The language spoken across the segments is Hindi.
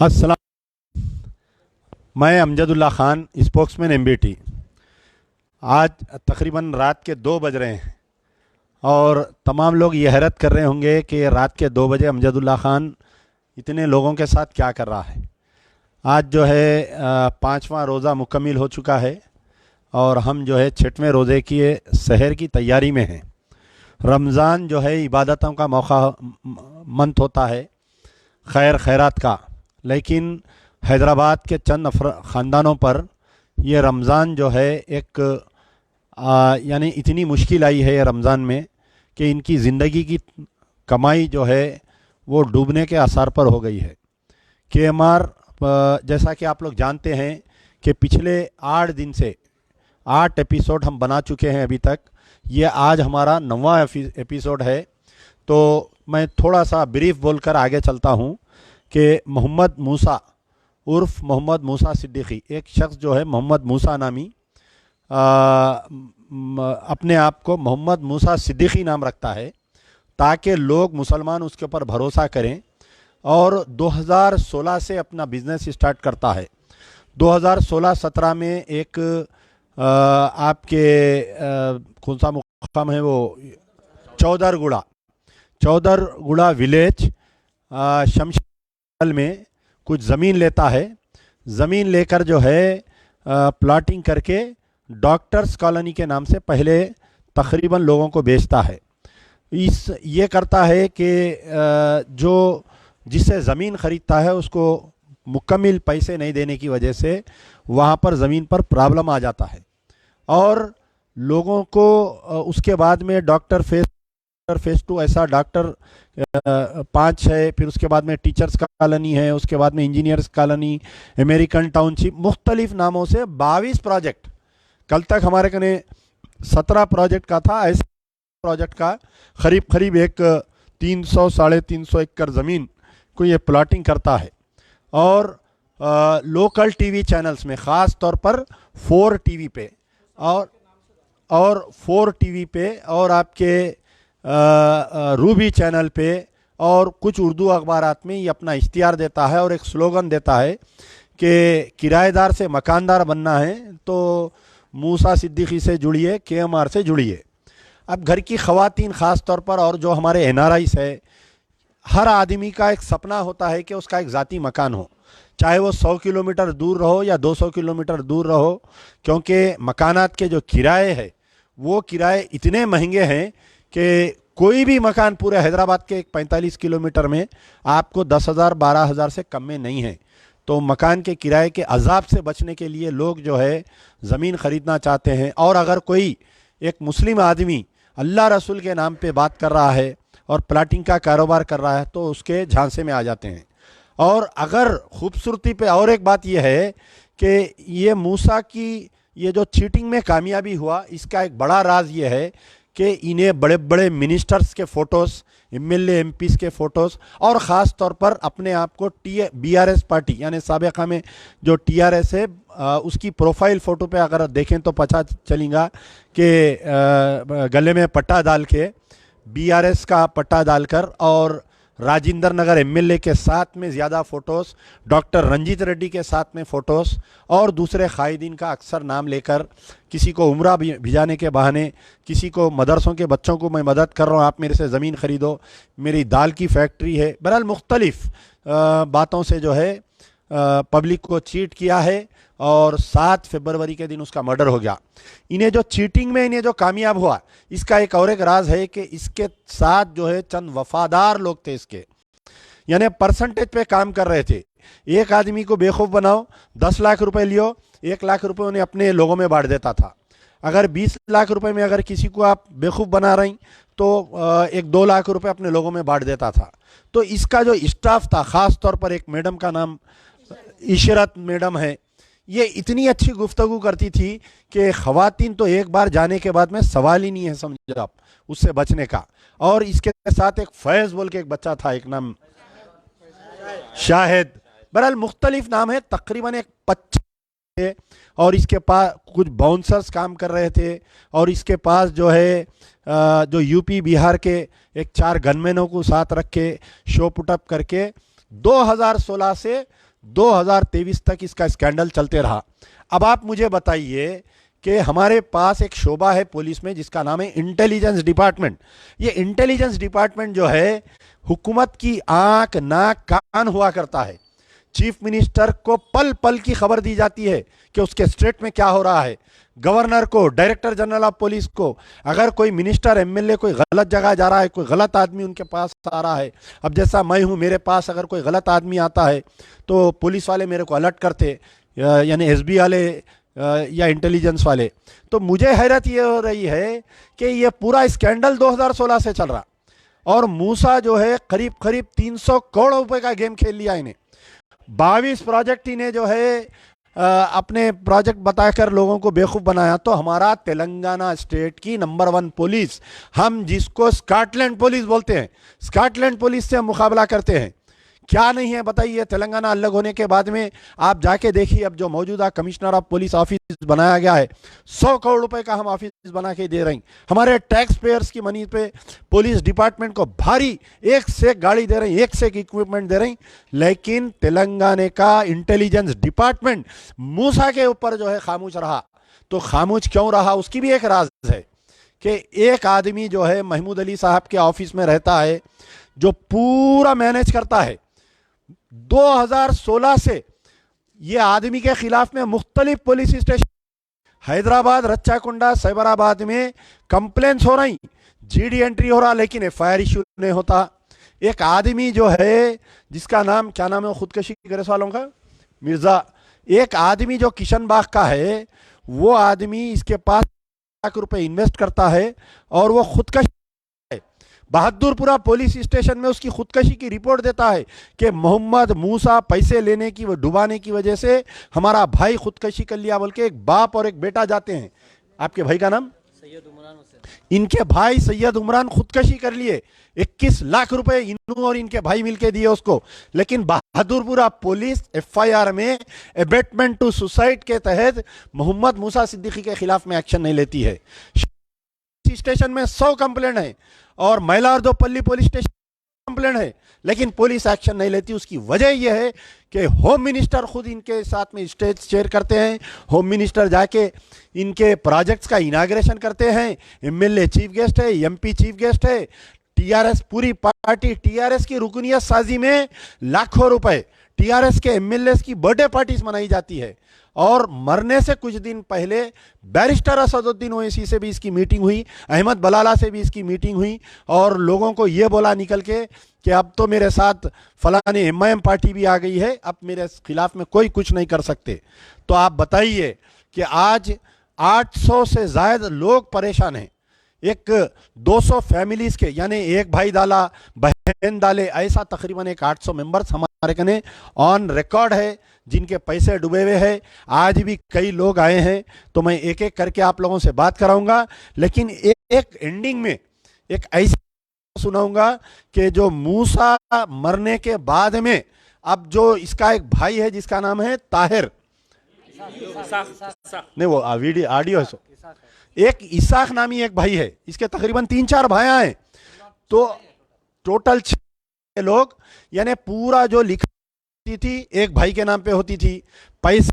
अस्सलाम, मैं अमजदुल्ला ख़ान, स्पोक्समैन एमबीटी। आज तकरीबन रात के 2 बज रहे हैं और तमाम लोग ये हैरत कर रहे होंगे कि रात के 2 बजे अमजदुल्ला ख़ान इतने लोगों के साथ क्या कर रहा है। आज जो है 5वां रोज़ा मुकम्मिल हो चुका है और हम जो है 6वें रोज़े की सहर की तैयारी में हैं। रमज़ान जो है इबादतों का मौका मंथ होता है, खैर खैरात का, लेकिन हैदराबाद के चंद ख़ानदानों पर ये रमज़ान जो है एक यानी इतनी मुश्किल आई है ये रमज़ान में कि इनकी ज़िंदगी की कमाई जो है वो डूबने के आसार पर हो गई है। KMR जैसा कि आप लोग जानते हैं कि पिछले 8 दिन से 8 एपिसोड हम बना चुके हैं अभी तक। ये आज हमारा 9वां एपिसोड है। तो मैं थोड़ा सा ब्रीफ बोलकर आगे चलता हूँ कि मोहम्मद मूसा उर्फ मोहम्मद मूसा सिद्दीकी, एक शख्स जो है मोहम्मद मूसा नामी अपने आप को मोहम्मद मूसा सिद्दीकी नाम रखता है ताकि लोग मुसलमान उसके ऊपर भरोसा करें, और 2016 से अपना बिज़नेस स्टार्ट करता है। 2016-17 में एक आपके कौन सा मुकाम है वो, चौधरगुड़ा विलेज शमशाल में कुछ ज़मीन लेता है। ज़मीन लेकर जो है प्लाटिंग करके डॉक्टर्स कॉलोनी के नाम से पहले तकरीबन लोगों को बेचता है। ये करता है कि जो जिससे ज़मीन ख़रीदता है उसको मुकम्मल पैसे नहीं देने की वजह से वहाँ पर ज़मीन पर प्रॉब्लम आ जाता है, और लोगों को उसके बाद में डॉक्टर फेस 2 ऐसा डॉक्टर 5 है, फिर उसके बाद में टीचर्स कॉलोनी है, उसके बाद में इंजीनियर्स कॉलोनी, अमेरिकन टाउनशिप, मुख्तलिफ नामों से 22 प्रोजेक्ट। कल तक हमारे कने 17 प्रोजेक्ट का था। ऐसे प्रोजेक्ट का करीब एक 300-350 एकड़ ज़मीन को ये प्लाटिंग करता है। और लोकल टीवी चैनल्स में, ख़ास तौर पर 4 टीवी पे और 4 टीवी पे और आपके रूबी चैनल पे और कुछ उर्दू अखबारात में ये अपना इश्तिहार देता है और एक स्लोगन देता है कि किराएदार से मकानदार बनना है तो मूसा सिद्दीकी से जुड़िए, KMR से जुड़िए। अब घर की ख़वातीन ख़ास तौर पर और जो हमारे NRIs है, हर आदमी का एक सपना होता है कि उसका एक ज़ाती मकान हो, चाहे वो 100 किलोमीटर दूर रहो या 200 किलोमीटर दूर रहो, क्योंकि मकानात के जो किराए हैं वो किराए इतने महंगे हैं कि कोई भी मकान पूरे हैदराबाद के 45 किलोमीटर में आपको 10,000 12,000 से कम में नहीं है। तो मकान के किराए के अजाब से बचने के लिए लोग जो है ज़मीन ख़रीदना चाहते हैं, और अगर कोई एक मुस्लिम आदमी अल्लाह रसूल के नाम पे बात कर रहा है और प्लाटिंग का कारोबार कर रहा है तो उसके झांसे में आ जाते हैं। और अगर खूबसूरती पे और एक बात यह है कि ये मूसा की ये जो चीटिंग में कामयाबी हुआ, इसका एक बड़ा राज ये है कि इन्हें बड़े बड़े मिनिस्टर्स के फ़ोटोज़, MLA MPs के फ़ोटोज़, और ख़ास तौर पर अपने आप को BRS पार्टी यानी साबिक़ा में जो TRS है उसकी प्रोफाइल फ़ोटो पे अगर देखें तो पता चलेगा कि गले में पट्टा डाल के, BRS का पट्टा डालकर, और राजेंद्र नगर MLA के साथ में ज़्यादा फ़ोटोज़, डॉक्टर रंजीत रेड्डी के साथ में फ़ोटोज़, और दूसरे कायदीन का अक्सर नाम लेकर किसी को उम्रा भिजाने के बहाने, किसी को मदरसों के बच्चों को मैं मदद कर रहा हूँ, आप मेरे से ज़मीन ख़रीदो, मेरी दाल की फैक्ट्री है। बहरहाल मुख्तलिफ़ बातों से जो है पब्लिक को चीट किया है, और 7 फरवरी के दिन उसका मर्डर हो गया। इन्हें जो चीटिंग में इन्हें जो कामयाब हुआ, इसका एक और एक राज है कि इसके साथ जो है चंद वफादार लोग थे इसके, यानी परसेंटेज पे काम कर रहे थे। एक आदमी को बेवकूफ़ बनाओ, 10 लाख रुपए लियो, 1 लाख रुपए उन्हें अपने लोगों में बांट देता था। अगर 20 लाख रुपए में अगर किसी को आप बेवकूफ़ बना रही तो 1-2 लाख रुपए अपने लोगों में बांट देता था। तो इसका जो स्टाफ था, ख़ास तौर पर एक मैडम का नाम इशरत मैडम है, ये इतनी अच्छी गुफ्तगू करती थी कि ख़वातीन तो एक बार जाने के बाद में सवाल ही नहीं है, समझो आप, उससे बचने का। और इसके साथ एक फैज़ बोल के एक बच्चा था, एक नाम शाहिद, बहरहाल मुख्तलिफ नाम है, तकरीबन एक 25 थे और इसके पास कुछ बाउंसर्स काम कर रहे थे और इसके पास जो है जो यूपी बिहार के एक 4 गनमैनों को साथ रख के शो पुटअप करके 2016 से 2023 तक इसका स्कैंडल चलते रहा। अब आप मुझे बताइए कि हमारे पास एक शोबा है पुलिस में जिसका नाम है इंटेलिजेंस डिपार्टमेंट। ये इंटेलिजेंस डिपार्टमेंट जो है हुकूमत की आंख नाक कान हुआ करता है। चीफ मिनिस्टर को पल पल की खबर दी जाती है कि उसके स्टेट में क्या हो रहा है। गवर्नर को, डायरेक्टर जनरल ऑफ पुलिस को, अगर कोई मिनिस्टर एमएलए कोई गलत जगह जा रहा है, कोई गलत आदमी उनके पास आ रहा है, अब जैसा मैं हूं, मेरे पास अगर कोई गलत आदमी आता है तो पुलिस वाले मेरे को अलर्ट करते, यानी एसबी वाले या इंटेलिजेंस वाले। तो मुझे हैरत ये हो रही है कि ये पूरा स्कैंडल 2016 से चल रहा और मूसा जो है करीब करीब 300 करोड़ रुपए का गेम खेल लिया इन्हें। 22 प्रोजेक्ट इन्हें जो है अपने प्रोजेक्ट बताकर लोगों को बेवकूफ़ बनाया। तो हमारा तेलंगाना स्टेट की नंबर 1 पुलिस, हम जिसको स्कॉटलैंड पुलिस बोलते हैं, स्कॉटलैंड पुलिस से हम मुकाबला करते हैं। क्या नहीं है बताइए। तेलंगाना अलग होने के बाद में आप जाके देखिए, अब जो मौजूदा कमिश्नर ऑफ पुलिस ऑफिस बनाया गया है, 100 करोड़ रुपए का हम ऑफिस बना के दे रहे हैं। हमारे टैक्स पेयर्स की मनी पे पुलिस डिपार्टमेंट को भारी एक से एक गाड़ी दे रहे हैं, एक से एक इक्विपमेंट दे रहे हैं। लेकिन तेलंगाना का इंटेलिजेंस डिपार्टमेंट मूसा के ऊपर जो है खामोश रहा। तो खामोश क्यों रहा, उसकी भी एक राज है कि एक आदमी जो है महमूद अली साहब के ऑफिस में रहता है, जो पूरा मैनेज करता है। 2016 से ये आदमी के खिलाफ में मुख्तलिफ पुलिस स्टेशन, हैदराबाद, रच्चाकुंडा, साइबराबाद में कंप्लेंट्स हो रही, जीडी एंट्री हो रहा, लेकिन एफआईआर इश्यू नहीं होता। एक आदमी जो है जिसका नाम, क्या नाम है खुदकशी करे वालों का, मिर्जा, एक आदमी जो किशन बाग का है, वो आदमी इसके पास लाख रुपए इन्वेस्ट करता है और वो खुदकशी, बहादुरपुरा पुलिस स्टेशन में उसकी खुदकशी की रिपोर्ट देता है कि मोहम्मद मूसा पैसे लेने की, डुबाने की वजह से हमारा भाई खुदकशी कर लिया बोल के एक बाप और एक बेटा जाते हैं। आपके भाई का नाम सैयद उमरान हुसैन। इनके भाई सैयद उमरान खुदकशी कर लिए, 21 लाख रुपए इन्हों और इनके भाई मिलके दिए उसको। लेकिन बहादुरपुरा पुलिस एफआईआर में एबेटमेंट टू सुसाइड के तहत मोहम्मद मूसा सिद्दीकी के खिलाफ में एक्शन नहीं लेती है। स्टेशन में 100 कंप्लेंट है और मैलारदोपल्ली पुलिस स्टेशन कंप्लेंट है, लेकिन पुलिस एक्शन नहीं लेती। उसकी वजह यह है कि होम मिनिस्टर खुद इनके साथ में स्टेज शेयर करते हैं, होम मिनिस्टर जाके इनके प्रोजेक्ट्स का इनाग्रेशन करते हैं, एमएलए चीफ गेस्ट है, एमपी चीफ गेस्ट है, टीआरएस पूरी पार्टी, टीआरएस की रुकनियत साजी में लाखों रुपए, टीआरएस के एमएलए की बर्थडे पार्टीज मनाई जाती है। और मरने से कुछ दिन पहले बैरिस्टर असदुद्दीन ओवैसी से भी इसकी मीटिंग हुई, अहमद बलाला से भी इसकी मीटिंग हुई और लोगों को ये बोला निकल के कि अब तो मेरे साथ फलानी एमआईएम पार्टी भी आ गई है, अब मेरे खिलाफ में कोई कुछ नहीं कर सकते। तो आप बताइए कि आज 800 से ज्यादा लोग परेशान हैं। एक 200 फैमिलीज के, यानी एक भाई डाला, बहन डाले, ऐसा तकरीबन एक 800 मेंबर्स हमारे कने ऑन रिकॉर्ड है जिनके पैसे डूबे हुए हैं। आज भी कई लोग आए हैं, तो मैं एक एक करके आप लोगों से बात कराऊंगा। लेकिन एक एंडिंग में एक ऐसी सुनाऊंगा कि जो मूसा मरने के बाद में अब जो इसका एक भाई है जिसका नाम है ताहिर, नहीं वो वीडियो ऑडियो है, एक इसाक नामी एक भाई है, इसके तकरीबन 3-4 भाइयां हैं, तो टोटल 6 लोग, यानी पूरा जो लिखा थी एक भाई के नाम पे होती थी, पैसे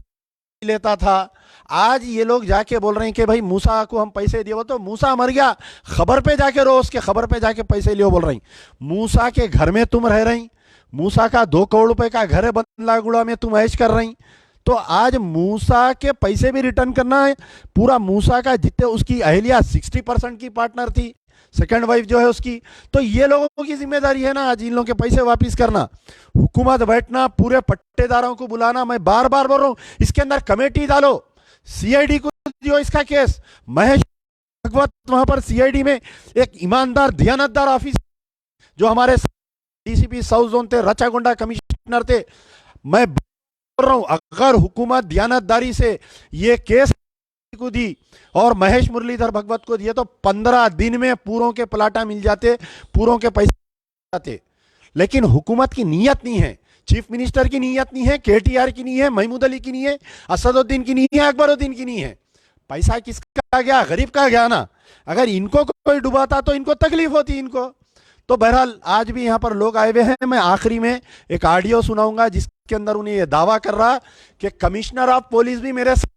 लेता था। आज ये लोग जाके बोल रहे हैं कि भाई मूसा को हम पैसे दिए, वो तो मूसा मर गया, खबर पे जाके रो, उसके खबर पे जाके पैसे लियो बोल रही। मूसा के घर में तुम रह रही, मूसा का 2 करोड़ रुपए का घर है बंदलागुड़ा में, तुम ऐश कर रही। तो आज मूसा के पैसे भी रिटर्न करना है। पूरा मूसा का जितने, उसकी अहलिया 60% की पार्टनर थी, सेकंड वाइफ जो है उसकी। तो ये लोगों की जिम्मेदारी है ना आज इन लोगों के पैसे वापस करना, हुकूमत बैठना, पूरे पट्टेदारों को बुलाना। मैं बार बार बोल रहा हूं, इसके अंदर कमेटी डालो, सीआईडी को दियो इसका केस। महेश भगवत वहां पर सीआईडी में एक ईमानदार दियानतदार ऑफिस, जो हमारे डीसीपी साउथ जोन थे, रचागोंडा कमिश्नर थे। मैं बोल रहा हूं, अगर हुकूमत दियानतदारी से ये केस को दी और महेश मुरलीधर भगवत को दिए तो 15 दिन में पूरों के प्लाटा मिल जाते, पूरों के पैसे जाते। लेकिन हुकूमत की नीयत नहीं है, चीफ मिनिस्टर की नीयत नहीं है, केटीआर की नहीं है, महमूद अली की नहीं है, असदुद्दीन की नहीं है, अकबरुद्दीन की नहीं है। पैसा किसका गया? गरीब का गया ना। अगर इनको कोई डुबाता तो इनको तकलीफ होती इनको। तो बहरहाल आज भी यहाँ पर लोग आए हुए हैं। मैं आखिरी में एक ऑडियो सुनाऊंगा जिसके अंदर उन्हें ये दावा कर रहा कि कमिश्नर ऑफ पुलिस भी मेरे साथ।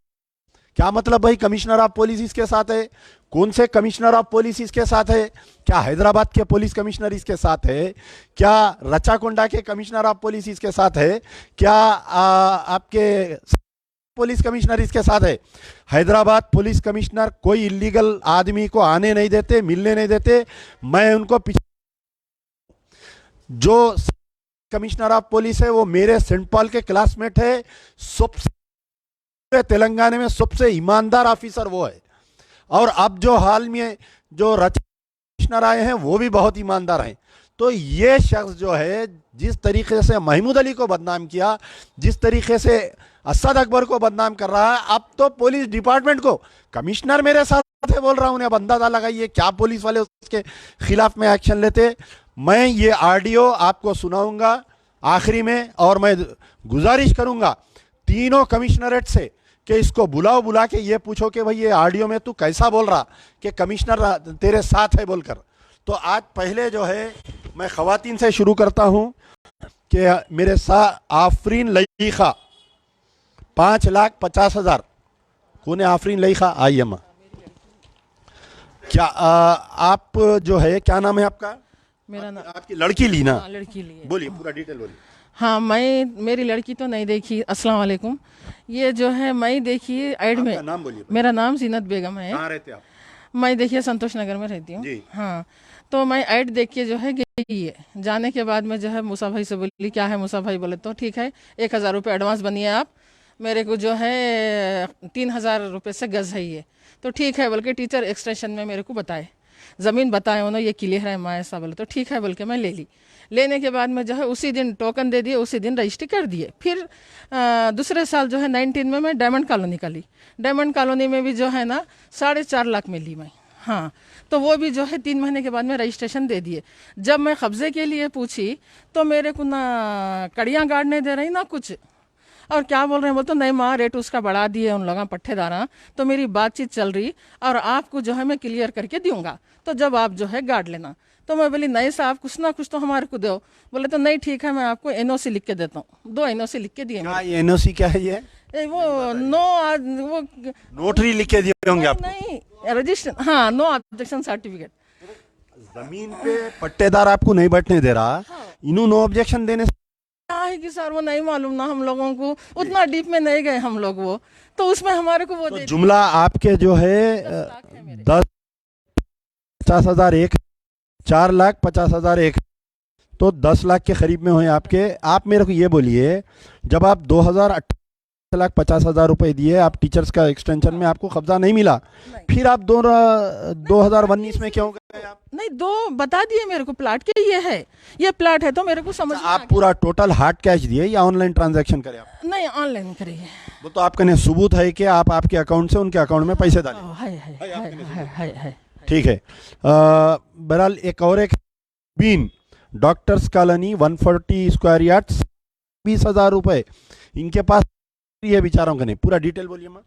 क्या मतलब भाई, कमिश्नर ऑफ पुलिस इसके साथ है? कौन से कमिश्नर ऑफ पुलिस इसके साथ है? क्या हैदराबाद के पुलिस कमिश्नर इसके साथ है? क्या रचाकोंडा के कमिश्नर ऑफ पुलिस इसके साथ है? क्या आपके पुलिस कमिश्नर इसके साथ है? हैदराबाद पुलिस कमिश्नर कोई इलीगल आदमी को आने नहीं देते, मिलने नहीं देते। मैं उनको जो कमिश्नर ऑफ पुलिस है वो मेरे सेंट पॉल के क्लासमेट है। सबसे तेलंगाना में सबसे ईमानदार ऑफिसर वो है। और अब जो हाल में जो कमिश्नर आए हैं वो भी बहुत ईमानदार हैं। तो ये शख्स जो है जिस तरीके से महमूद अली को बदनाम किया, जिस तरीके से असद अकबर को बदनाम कर रहा है, अब तो पुलिस डिपार्टमेंट को, कमिश्नर मेरे साथ है बोल रहा हूं, उन्हें अंदाजा लगाइए क्या पुलिस वाले उसके खिलाफ में एक्शन लेते। मैं ये ऑडियो आपको सुनाऊंगा आखिरी में, और मैं गुजारिश करूंगा तीनों कमिश्नरेट से कि इसको बुला के ये पूछो कि भाई ये ऑडियो में तू कैसा बोल रहा कि कमिश्नर तेरे साथ है बोलकर। तो आज पहले जो है मैं खवातीन से शुरू करता हूं कि मेरे साथ आफरीन लईखा 5,50,000। कौन है आफरीन लईखा? आइए अम्मा। क्या आप जो है, क्या नाम है आपका? मेरा नाम, आपकी लड़की ली ना? हाँ, लड़की ली है। बोलिए, पूरा डिटेल बोलिए। हाँ, मेरी लड़की तो नहीं देखी। अस्सलाम वालेकुम। ये जो है मैं देखी ऐड में। नाम बोलिए। मेरा नाम जीनत बेगम है। कहाँ रहते आप? मैं देखिए संतोष नगर में रहती हूँ। हाँ, तो मैं ऐड देख के जो है गई है। जाने के बाद में जो है मूसा भाई से बोली क्या है। मूसा भाई बोले तो ठीक है 1,000 रुपये एडवांस बनिए आप, मेरे को जो है 3,000 रुपये से गज है ये। तो ठीक है, बल्कि टीचर एक्सटेंशन में मेरे को बताए, ज़मीन बताए उन्होंने, ये क्लियर है माँ ऐसा बोले। तो ठीक है बोल के मैं ले ली। लेने के बाद में जो है उसी दिन टोकन दे दिए, उसी दिन रजिस्ट्री कर दिए। फिर दूसरे साल जो है 19 में मैं डायमंड कॉलोनी का ली। डायमंड कॉलोनी में भी जो है ना 4.5 लाख में ली मैं। हाँ, तो वो भी जो है 3 महीने के बाद में रजिस्ट्रेशन दे दिए। जब मैं कब्जे के लिए पूछी तो मेरे को ना कड़ियाँ गाड़ने दे रही ना कुछ, और क्या बोल रहे हैं, बोल तो नहीं माँ रेट उसका बढ़ा दिए उन लोगों पट्टेदारा। तो मेरी बातचीत चल रही और आपको जो है मैं क्लियर करके दूंगा, तो जब आप जो है गाड़ लेना। तो मैं बोली नहीं साहब कुछ ना कुछ तो हमारे को दो। बोले तो नहीं ठीक है मैं आपको एनओसी लिख के देता हूँ। 2 एनओसी लिख के दिए। एनओसी क्या है ये? वो वो नोटरी लिख के दिए होंगे आपको? नहीं, रजिस्टर, हाँ, नो ऑब्जेक्शन सर्टिफिकेट। जमीन पे पट्टेदार आपको नहीं बैठने दे रहा, इन्होंने नो ऑब्जेक्शन देने क्या है कि सर वो नहीं मालूम ना हम लोगों को, उतना डीप में नहीं गए हम लोग। वो तो उसमें हमारे को वो तो जुमला आपके जो है 10,50,000 एक, 4,50,000 एक, तो 10 लाख के करीब में हुए आपके। आप मेरे को ये बोलिए, जब आप 2,50,000 रुपए दिए, आप टीचर्स का एक्सटेंशन में आपको कब्जा नहीं मिला, फिर आप 2019 में क्यों गए आप? नहीं, 2 बता दिए मेरे को प्लाट के ये प्लाट है तो मेरे को समझ। आप पूरा टोटल हार्ड कैश दिए या ऑनलाइन ट्रांजैक्शन करें आप? नहीं, ऑनलाइन करिए। वो तो आपका ने सबूत है कि आप आपके अकाउंट से उनके अकाउंट में पैसे डाले? है। ठीक है। बहरहाल एक और एक बीन डॉक्टर्स कॉलोनी 140 स्क्वायर यार्ड 20,000 रुपए इनके पास ये विचारों का नहीं। पूरा डिटेल बोलिए माँ।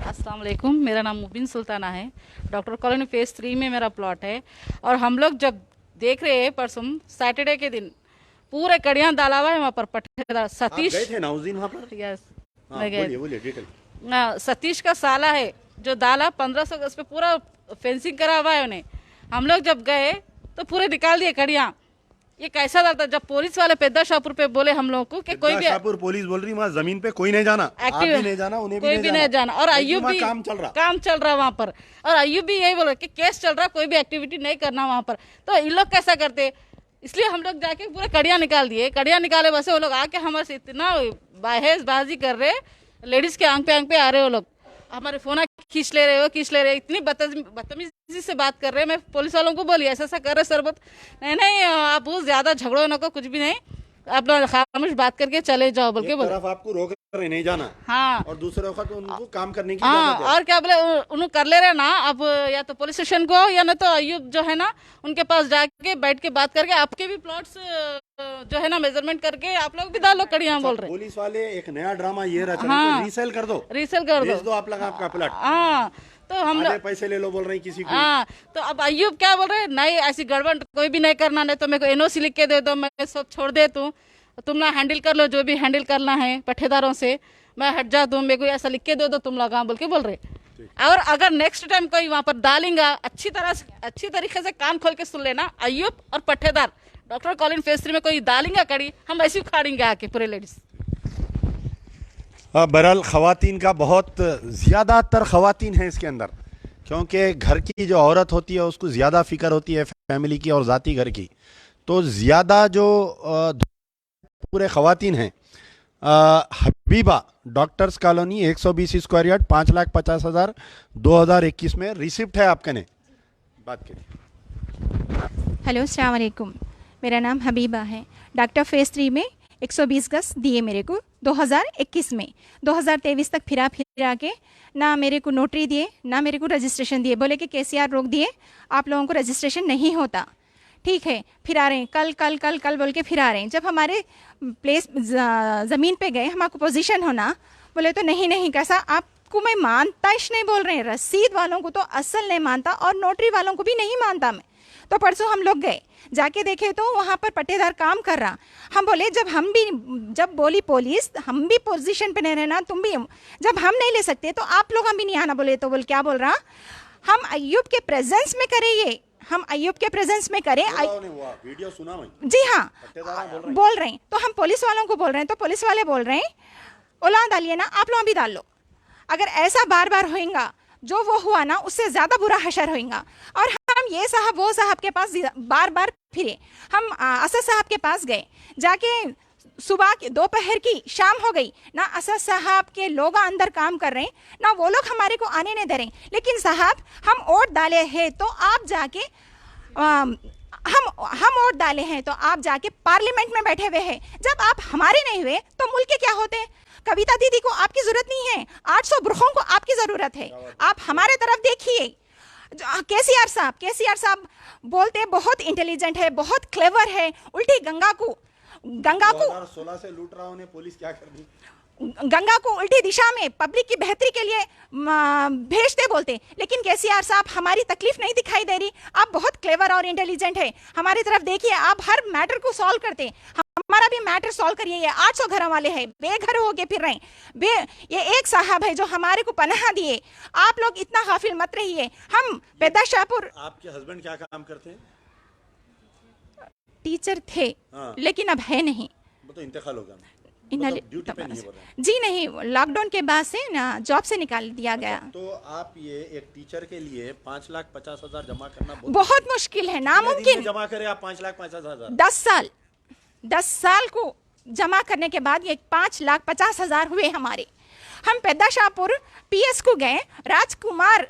अस्सलाम वालेकुम, मेरा नाम मुबिन सुल्ताना है। डॉक्टर कॉलोनी फेज 3 में मेरा प्लॉट है। और हम लोग जब देख रहे हैं परसों सैटरडे के दिन पूरे कड़ियाँ डाला हुआ है वहाँ पर पट्टेदार सतीश। गए थे ना उस दिन वहाँ पर? यस, बोलिए डिटेल। सतीश का साला है जो डाला 1500 गज पे पूरा फेंसिंग करा हुआ है उन्हें। हम लोग जब गए तो पूरे निकाल दिए कड़ियाँ। ये कैसा डालता? जब पुलिस वाले पेद्दा शाहपुर पे बोले हम लोग को कि कोई भी शाहपुर पुलिस बोल रही वहाँ जमीन पे कोई नहीं जाना, आप भी नहीं जाना, उन्हें कोई भी नहीं जाना। और अय्यूब भी काम चल रहा वहाँ पर। और अय्यूब भी यही बोला कि केस चल रहा, कोई भी एक्टिविटी नहीं करना वहाँ पर। तो इन लोग कैसा करते, इसलिए हम लोग जाके पूरा कड़ियाँ निकाल दिए। कड़ियाँ निकाले बस वो लोग आके हमारे से इतना बहसबाजी कर रहे, लेडीज के आंख पे आ रहे हो लोग, हमारे फोन खींच ले रहे, इतनी बदतमीजी से बात कर रहे हैं। मैं पुलिस वालों को बोली ऐसा कर रहे सरबत, नहीं आप बहुत ज्यादा झगड़ो ना को, कुछ भी नहीं, आप लोग खामोश बात करके चले जाओ बोल के बोले। आपको रोक नहीं जाना, हाँ और दूसरे वक्त उनको काम करने की हाँ, इजाजत है। और क्या बोले उन्होंने कर ले रहे ना। अब या तो पुलिस स्टेशन को या ना तो अयूब जो है ना उनके पास जाके बैठ के बात करके आपके भी प्लॉट्स जो है ना मेजरमेंट करके आप लोग भी डालो कड़ियाँ बोल रहे। पुलिस वाले एक नया ड्रामा ये रच रहे हैं हाँ। कि रीसेल कर दो, रीसेल कर भेज दो। दो आप लोग आपका प्लॉट, हाँ तो हम आधे लोग पैसे ले लो बोल रहे हैं किसी को। हाँ, तो अब अयूब क्या बोल रहे हैं, नहीं ऐसी गड़बड़ कोई भी नहीं करना, नहीं तो मेरे को एनओसी लिख के दे दो, मैं सब छोड़ दे तू, तुम ना हैंडल कर लो जो भी हैंडल करना है पट्टेदारों से, मैं हट जा दूँ, मेरे को ऐसा लिख के दे दो तुम लोग, बोल के बोल रहे। और अगर नेक्स्ट टाइम कोई वहाँ पर डालेगा अच्छी तरीके से कान खोल के सुन लेना, अयूब और पट्टेदार डॉक्टर कॉलोनी फेज 3 में कोई डालेगा कड़ी, हम ऐसे उखाड़ेंगे आके पूरे लेडीज। बहरहाल ख़वातीन का बहुत ज़्यादातर ख़वातीन हैं इसके अंदर, क्योंकि घर की जो औरत होती है उसको ज़्यादा फ़िक्र होती है फैमिली की और ज़ाती घर की, तो ज़्यादा जो पूरे ख़वातीन हैं। Habiba doctors colony 120 square yard 5,50,000 2021 में रिसिप्ट है आपके ने, बात करिए। हेलो अस्सलाम वालेकुम, मेरा नाम हबीबा है। डॉक्टर फेज 3 में 120 गज दिए मेरे को 2021 में। 2023 तक फिरा के ना मेरे को नोटरी दिए ना मेरे को रजिस्ट्रेशन दिए, बोले कि केसीआर रोक दिए, आप लोगों को रजिस्ट्रेशन नहीं होता। ठीक है, फिर आ रहे हैं कल कल कल कल बोल के फिर आ रहे हैं। जब हमारे प्लेस ज़मीन पे गए, हमको पोजीशन होना, बोले तो नहीं कैसा आपको मैं मानता ही नहीं बोल रहे हैं। रसीद वालों को तो असल नहीं मानता और नोटरी वालों को भी नहीं मानता मैं। तो परसों हम लोग गए, जाके देखे तो वहाँ पर पट्टेदार काम कर रहा। हम बोले जब बोली पुलिस हम भी पोजीशन पे नहीं रहना, तुम भी, जब हम नहीं ले सकते तो आप लोग हम भी नहीं आना। बोले तो क्या बोल रहा, हम अयूब के प्रेजेंस में करें, ये हम अयूब के प्रेजेंस में करें। वीडियो सुना मैं। जी हाँ, बोल रहे हैं। तो हम पुलिस वालों को बोल रहे हैं, तो पुलिस वाले बोल रहे हैं ओला डालिए ना, आप लोग भी डाल लो। अगर ऐसा बार बार होएगा, जो वो हुआ ना उससे ज़्यादा बुरा हशर होएगा। और हम ये साहब वो साहब के पास बार बार फिरे। हम असद साहब के पास गए, जाके सुबह की, दोपहर की, शाम हो गई ना, असद साहब के लोग अंदर काम कर रहे हैं ना, वो लोग हमारे को आने नहीं दे रहे। लेकिन साहब हम वोट डाले हैं तो आप जाके हम वोट डाले हैं तो आप जाके पार्लियामेंट में बैठे हुए हैं। जब आप हमारे नहीं हुए तो मुल्क के क्या होते हैं? कविता दीदी को आपकी जरूरत नहीं है, 800 बुरखों को आपकी जरूरत है। आप हमारे तरफ देखिए। केसीआर साहब बोलते बहुत इंटेलिजेंट है, बहुत क्लेवर है। उल्टी गंगा को 2016 से लूट रहा उन्हें पुलिस क्या कर दी, गंगा को उल्टी दिशा में पब्लिक की बेहतरी के लिए भेजते बोलते। लेकिन केसीआर साहब हमारी तकलीफ नहीं दिखाई दे रही। आप बहुत क्लेवर और इंटेलिजेंट है, हमारी तरफ देखिए। आप हर मैटर को सॉल्व करते, हमारा भी मैटर सॉल्व करिए। ये 800 घर वाले हैं, बेघर होके फिर रहे हैं। ये एक साहब है जो हमारे को पनाह दिए। आप लोग इतना गाफिल मत रहिए। हम पैदा शाहपुर। आपके हस्बैंड क्या काम करते हैं? टीचर थे, हाँ। लेकिन अब है नहीं, वो तो इंतकाल होगा, ड्यूटी पे नहीं है। जी नहीं, लॉकडाउन के बाद से ना जॉब से निकाल दिया गया। तो आप ये एक टीचर के लिए 5,50,000 जमा करना बहुत मुश्किल है, नामुमकिन। जमा करें आप 5,50,000, 10 साल को जमा करने के बाद ये 5,50,000 हुए हमारे। हम पैदा शाहपुर PS को गए, राजकुमार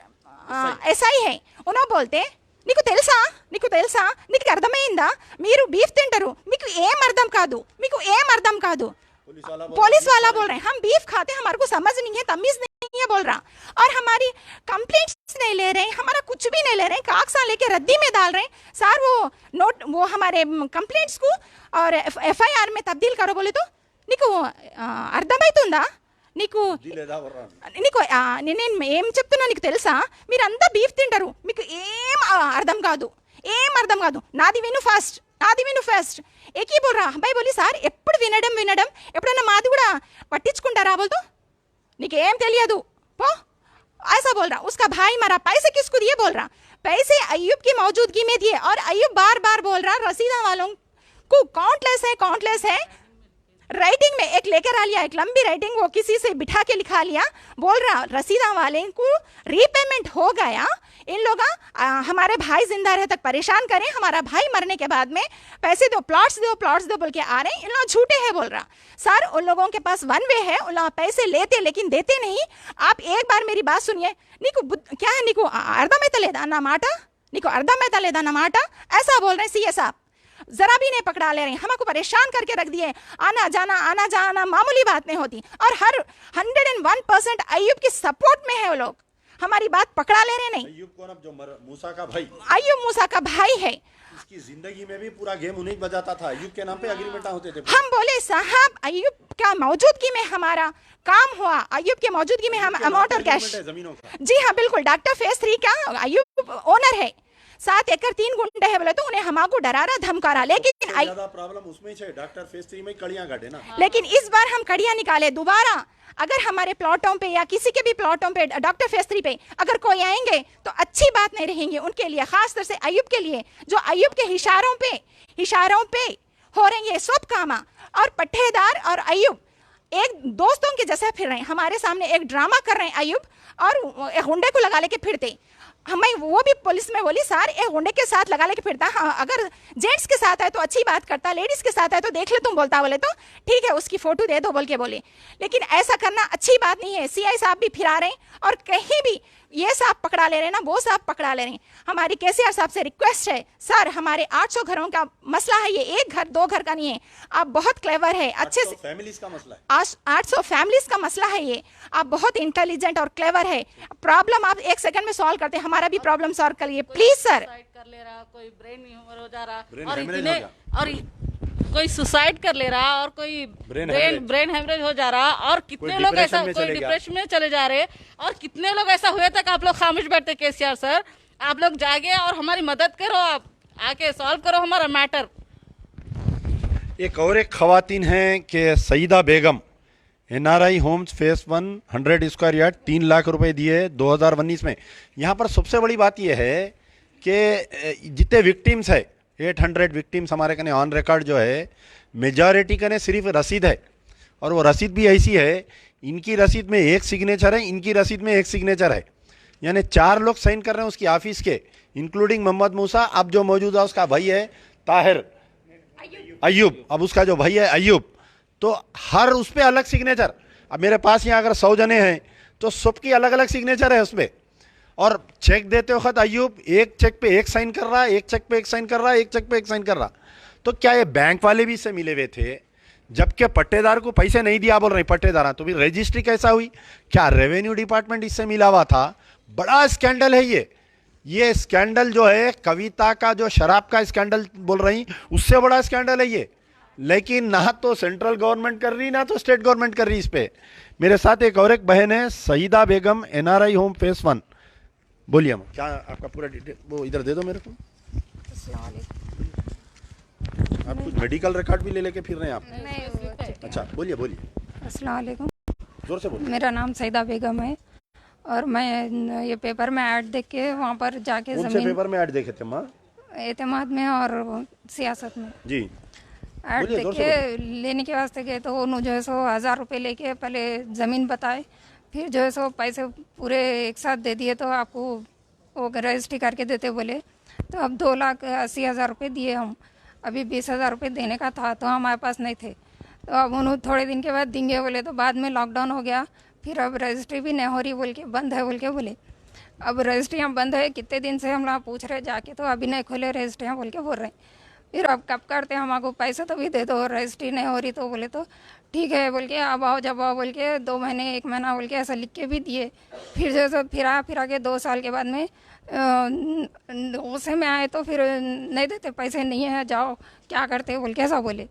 SI है, उन्होंने बोलते నీకు తెలుసా నీకు అర్థమైందా మీరు బీఫ్ తింటారు మీకు ఏం అర్థం కాదు पुलिस वाला बोल रहे हैं हम बीफ खाते, हमारे को समझ नहीं है, तमीज नहीं है बोल रहा। और हमारी कंप्लेंट्स नहीं ले रहे हैं, हमारा कुछ भी नहीं ले रहे हैं, कागजा लेके रद्दी में डाल रहे हैं। सर वो हमारे कंप्लेंट्स को और FIR में तब्दील करो। बोले तो నీకు అర్థమవుతుందా, నీకు నేను ఏం చెప్తున్నా నీకు తెలుసా, మీరంతా బీఫ్ తింటారు, మీకు ఏం అర్థం కాదు। నాది విను ఫస్ట్ ఏకీ బోల్ రా అబ్బాయి బోలి సార్ ఎప్పుడు వినడం ఎప్పుడన్నా మాది కూడా పట్టించుకుంటారా बोल तो నీకేం తెలియదు పో ऐसा बोल रहा। उसका भाई मरा, पैसे किसको दिए बोल रहा, पैसे अयूब की मौजूदगी में दिए। और अयूब बार बार बोल रहा रसीदा वालों को काउंटलेस है। राइटिंग में एक लेकर आ लिया, एक लंबी राइटिंग वो किसी से बिठा के लिखा लिया, बोल रहा रसीदा वाले को रीपेमेंट हो गया। इन लोग हमारे भाई जिंदा रहे तक परेशान करें, हमारा भाई मरने के बाद में पैसे दो, प्लॉट्स दो बोल के आ रहे हैं। इन लोग झूठे हैं बोल रहा। सर उन लोगों के पास 1 वे है, उन लोग पैसे लेते लेकिन देते नहीं। आप एक बार मेरी बात सुनिए, क्या है नीको अर्थమైతలేదా నా మాట, ऐसा बोल रहे हैं CS साहब। जरा भी नहीं पकड़ा ले रहे, हमको परेशान करके रख दिए। आना जाना मामूली बात नहीं होती, और हर 101% अय्यूब की सपोर्ट में है वो लोग, हमारी बात पकड़ा ले रहे नहीं। अय्यूब कौन, अब जो मूसा का भाई, अय्यूब मूसा का भाई है। इसकी जिंदगी में भी पूरा गेम उन्हीं बजाता था, अय्यूब के नाम पे एग्रीमेंट होते थे। हम बोले साहब अय्यूब का मौजूदगी में हमारा काम हुआ, अय्यूब के मौजूदगी में हम अमाउंट और कैश, जमीनों का। जी हाँ बिल्कुल, डॉक्टर फेस 3 का अय्यूब ओनर है, 7 एकड़ 3 गुंडे है बोले तो उन्हें हमको डरा रहा धमका रहा, लेकिन ज्यादा प्रॉब्लम उसमें है, डॉक्टर फेस 3 में कड़ियां काटे ना। लेकिन इस बार हम कड़ियां निकाले दोबारा, अगर हमारे प्लॉटों पे या किसी के भी प्लॉटों पे डॉक्टर फेस 3 पे अगर कोई आएंगे तो अच्छी बात नहीं रहेंगे उनके लिए, खास तौर से अय्यूब के लिए, जो अय्यूब के इशारों पे हो रहे हैं ये सब काम। और पट्टेदार और अय्यूब एक दोस्तों के जैसे फिर रहे हैं, हमारे सामने एक ड्रामा कर रहे हैं अय्यूब, और एक गुंडे को लगा लेके फिरते। हमें वो भी पुलिस में बोली सर एक गुंडे के साथ लगा लेके फिरता, हाँ अगर जेंट्स के साथ है तो अच्छी बात करता, लेडीज के साथ है तो देख ले तुम बोलता, बोले तो ठीक है उसकी फोटो दे दो बोल के बोले, लेकिन ऐसा करना अच्छी बात नहीं है। सीआई साहब भी फिरा रहे हैं और कहीं भी ये साहब पकड़ा ले रहे हैं ना, वो साहब पकड़ा ले रहे हैं। हमारी केसीआर साहब से रिक्वेस्ट है सर, हमारे 800 घरों का मसला है, ये एक घर 2 घर का नहीं है, आप बहुत क्लेवर है, अच्छे से फैमिलीज का मसला है, 800 फैमिलीज का मसला है ये, आप बहुत इंटेलिजेंट और क्लेवर है, प्रॉब्लम आप 1 सेकंड में सॉल्व करते हैं, हमारा भी प्रॉब्लम सॉल्व करिए प्लीज सर। कर ले रहा, कोई ब्रेन ह्यूमर हो जा रहा, Brain और hemorrhage इतने हो गया। और कोई सुसाइड कर ले रहा, और कोई hemorrhage। ब्रेन हेमरेज हो जा रहा, और कितने लोग depression ऐसा, में कोई चले गया। डिप्रेशन में चले जा रहे, और कितने लोग ऐसा हुए तक आप लोग खामोश बैठते। केसीआर सर आप लोग जागे और हमारी मदद करो, आप आके सॉल्व करो हमारा मैटर। एक और एक खवातीन हैं कि Saeeda Begum, NRI homes phase 1 100 square yard 3 lakh रुपए दिए 2019 में। यहाँ पर सबसे बड़ी बात यह है कि जितने विक्टिम्स है 800 विक्टिम्स हमारे कने ऑन रिकॉर्ड जो है, मेजॉरिटी कने सिर्फ रसीद है, और वो रसीद भी ऐसी है, इनकी रसीद में एक सिग्नेचर है, इनकी रसीद में एक सिग्नेचर है, यानी 4 लोग साइन कर रहे हैं उसकी ऑफिस के, इंक्लूडिंग मोहम्मद मूसा, अब जो मौजूदा उसका भाई है ताहिर अय्यूब, अब उसका जो भाई है अय्यूब, तो हर उस पर अलग सिग्नेचर। अब मेरे पास यहाँ अगर 100 जने हैं तो सबकी अलग अलग सिग्नेचर है उस पर, और चेक देते वक्त अय्यूब एक चेक पे एक साइन कर रहा है, एक चेक पे एक साइन कर रहा है, एक चेक पे एक साइन कर रहा। तो क्या ये बैंक वाले भी इससे मिले हुए थे, जबकि पट्टेदार को पैसे नहीं दिया बोल रहे पट्टेदार, तो भी रजिस्ट्री कैसा हुई, क्या रेवेन्यू डिपार्टमेंट इससे मिला हुआ था? बड़ा स्कैंडल है ये स्कैंडल जो है, कविता का जो शराब का स्कैंडल बोल रही उससे बड़ा स्कैंडल है ये, लेकिन ना तो सेंट्रल गवर्नमेंट कर रही ना तो स्टेट गवर्नमेंट कर रही इस पे। मेरे साथ एक और एक बहन है Saeeda Begum, NRI home face 1। बोलिए हम क्या आपका पूरा डिटेल वो इधर दे दो मेरे को। आप कुछ मेडिकल रिकॉर्ड भी ले लेके फिर रहे हैं आप? नहीं, अच्छा बोलिए अस्सलाम वालेकुम। जोर से बोलिए। मेरा नाम सईदा बेगम है, और मैं ये पेपर में ऐड देख के वहाँ पर जाके कौन से ज़मीन पेपर में ऐड देखे थे माँ? एतमाद में और सियासत में जी ऐड बोलिए, देख जोर से के लेने के वास्ते गए, तो उन्होंने जो है सो 1000 रुपये लेके पहले ज़मीन बताए, फिर जो है सो पैसे पूरे एक साथ दे दिए, तो आपको वो रजिस्ट्री करके देते बोले। तो अब 2,80,000 रुपये दिए हम, अभी 20,000 रुपये देने का था तो हमारे पास नहीं थे, तो अब उन्होंने थोड़े दिन के बाद देंगे बोले, तो बाद में लॉकडाउन हो गया, फिर अब रजिस्ट्री भी नहीं हो रही बोल के, बंद है बोल के बोले। अब रजिस्ट्रियाँ बंद है, कितने दिन से हम लोग पूछ रहे जाके, तो अभी नहीं खोले रजिस्ट्रियाँ बोल के बोल रहे हैं। फिर अब कब करते हैं, हमको पैसा तो भी दे दो, रजिस्ट्री नहीं हो रही, तो बोले तो ठीक है बोल के अब आओ जब आओ बोल के 2 महीने 1 महीना बोल के ऐसा लिख के भी दिए। फिर जैसे फिरा के 2 साल के बाद में उसे में आए तो फिर नहीं देते, पैसे नहीं है जाओ क्या करते बोल के ऐसा बोले।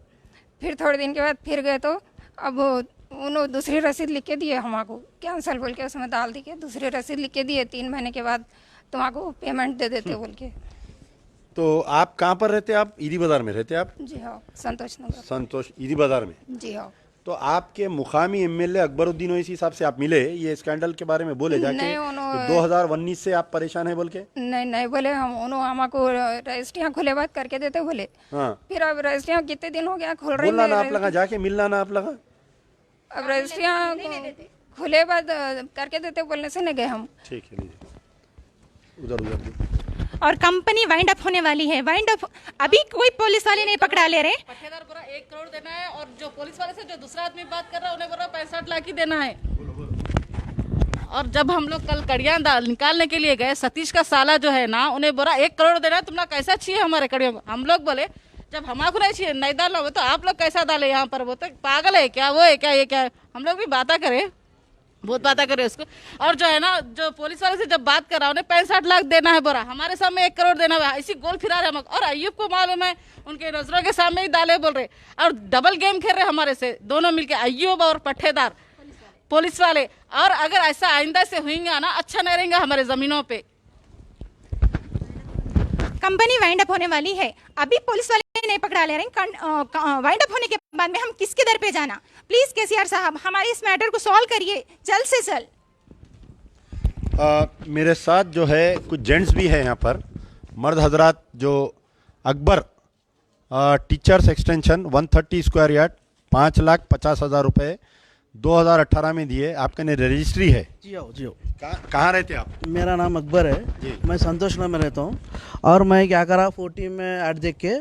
फिर थोड़े दिन के बाद फिर गए, तो अब उन्होंने दूसरी रसीद लिख के दिए हमको, कैंसिल बोल के उसमें डाल दी के दूसरी रसीद लिख के दिए, 3 महीने के बाद तुमको पेमेंट दे देते बोल के। तो आप कहाँ पर रहते हैं? आप ईदी बाजार में रहते हैं आप? जी हाँ, संतोष नगर। संतोष ईदी बाजार में? जी हाँ। तो आपके मुकामी एमएलए अकबरुद्दीन ओवैसी साहब से आप मिले, ये स्कैंडल के बारे में बोले जाके? नहीं, उन्होंने 2019 से आप परेशान है बोल के? नहीं बोले, हम उन्होंने हमको रजिस्ट्रियाँ खुले बात करके देते बोले। हाँ फिर अब रजिस्ट्रियाँ कितने दिन हो गया खोल रही बोलना ना आप लगा, जाके मिलना ना आप लगा। अब रजिस्ट्रियाँ खुले बात करके देते बोलने से नहीं गए हम। ठीक है लीजिए उधर और कंपनी वाइंड अप होने वाली है, वाइंड अप अभी कोई पुलिस वाले नहीं पकड़ा ले रहे। पट्टेदार बोला 1 करोड़ देना है, और जो पुलिस वाले से जो दूसरा आदमी बात कर रहा है उन्हें बोला 65 लाख ही देना है। और जब हम लोग कल कड़ियाँ निकालने के लिए गए, सतीश का साला जो है ना, उन्हें बोला 1 करोड़ देना है, तुमने कैसा चाहिए हमारे कड़ियों को? हम लोग बोले जब हमारे नहीं डालना हो तो आप लोग कैसा डाले यहाँ पर? वो तो पागल है क्या, वो है क्या, ये क्या है? हम लोग भी बातें करें, बहुत बातें करें उसको। और जो है ना, जो पुलिस वाले से जब बात कर रहा उन्हें 65 लाख देना है बोरा, हमारे सामने 1 करोड़ देना है, इसी गोल फिरा रहे हम। और अय्यूब को मालूम है, उनके नजरों के सामने ही डाले बोल रहे, और डबल गेम खेल रहे हमारे से दोनों मिलके, अय्यूब और पट्टेदार पुलिस वाले। और अगर ऐसा आइंदा से होगा ना, अच्छा नहीं रहेगा हमारे जमीनों पे। कंपनी वाइंड अप होने वाली है, अभी पुलिस वाले नहीं पकड़ा ले रहे हैं। वाइंड अप होने के बाद में हम किसके दर पे जाना? प्लीज केसीआर साहब हमारे इस मैटर को सॉल्व करिए जल्द से जल्द। मेरे साथ जो है कुछ जेंट्स भी है यहाँ पर, मर्द हजरात, जो Akbar teachers extension 130 square yard 5,50,000 रुपये 2018 में दिए। आपके ने रजिस्ट्री है? जी आओ जी आओ। कहाँ रहते आप? मेरा नाम अकबर है, मैं संतोष नगर में रहता हूँ। और मैं क्या करा, 40 में ऐड देख के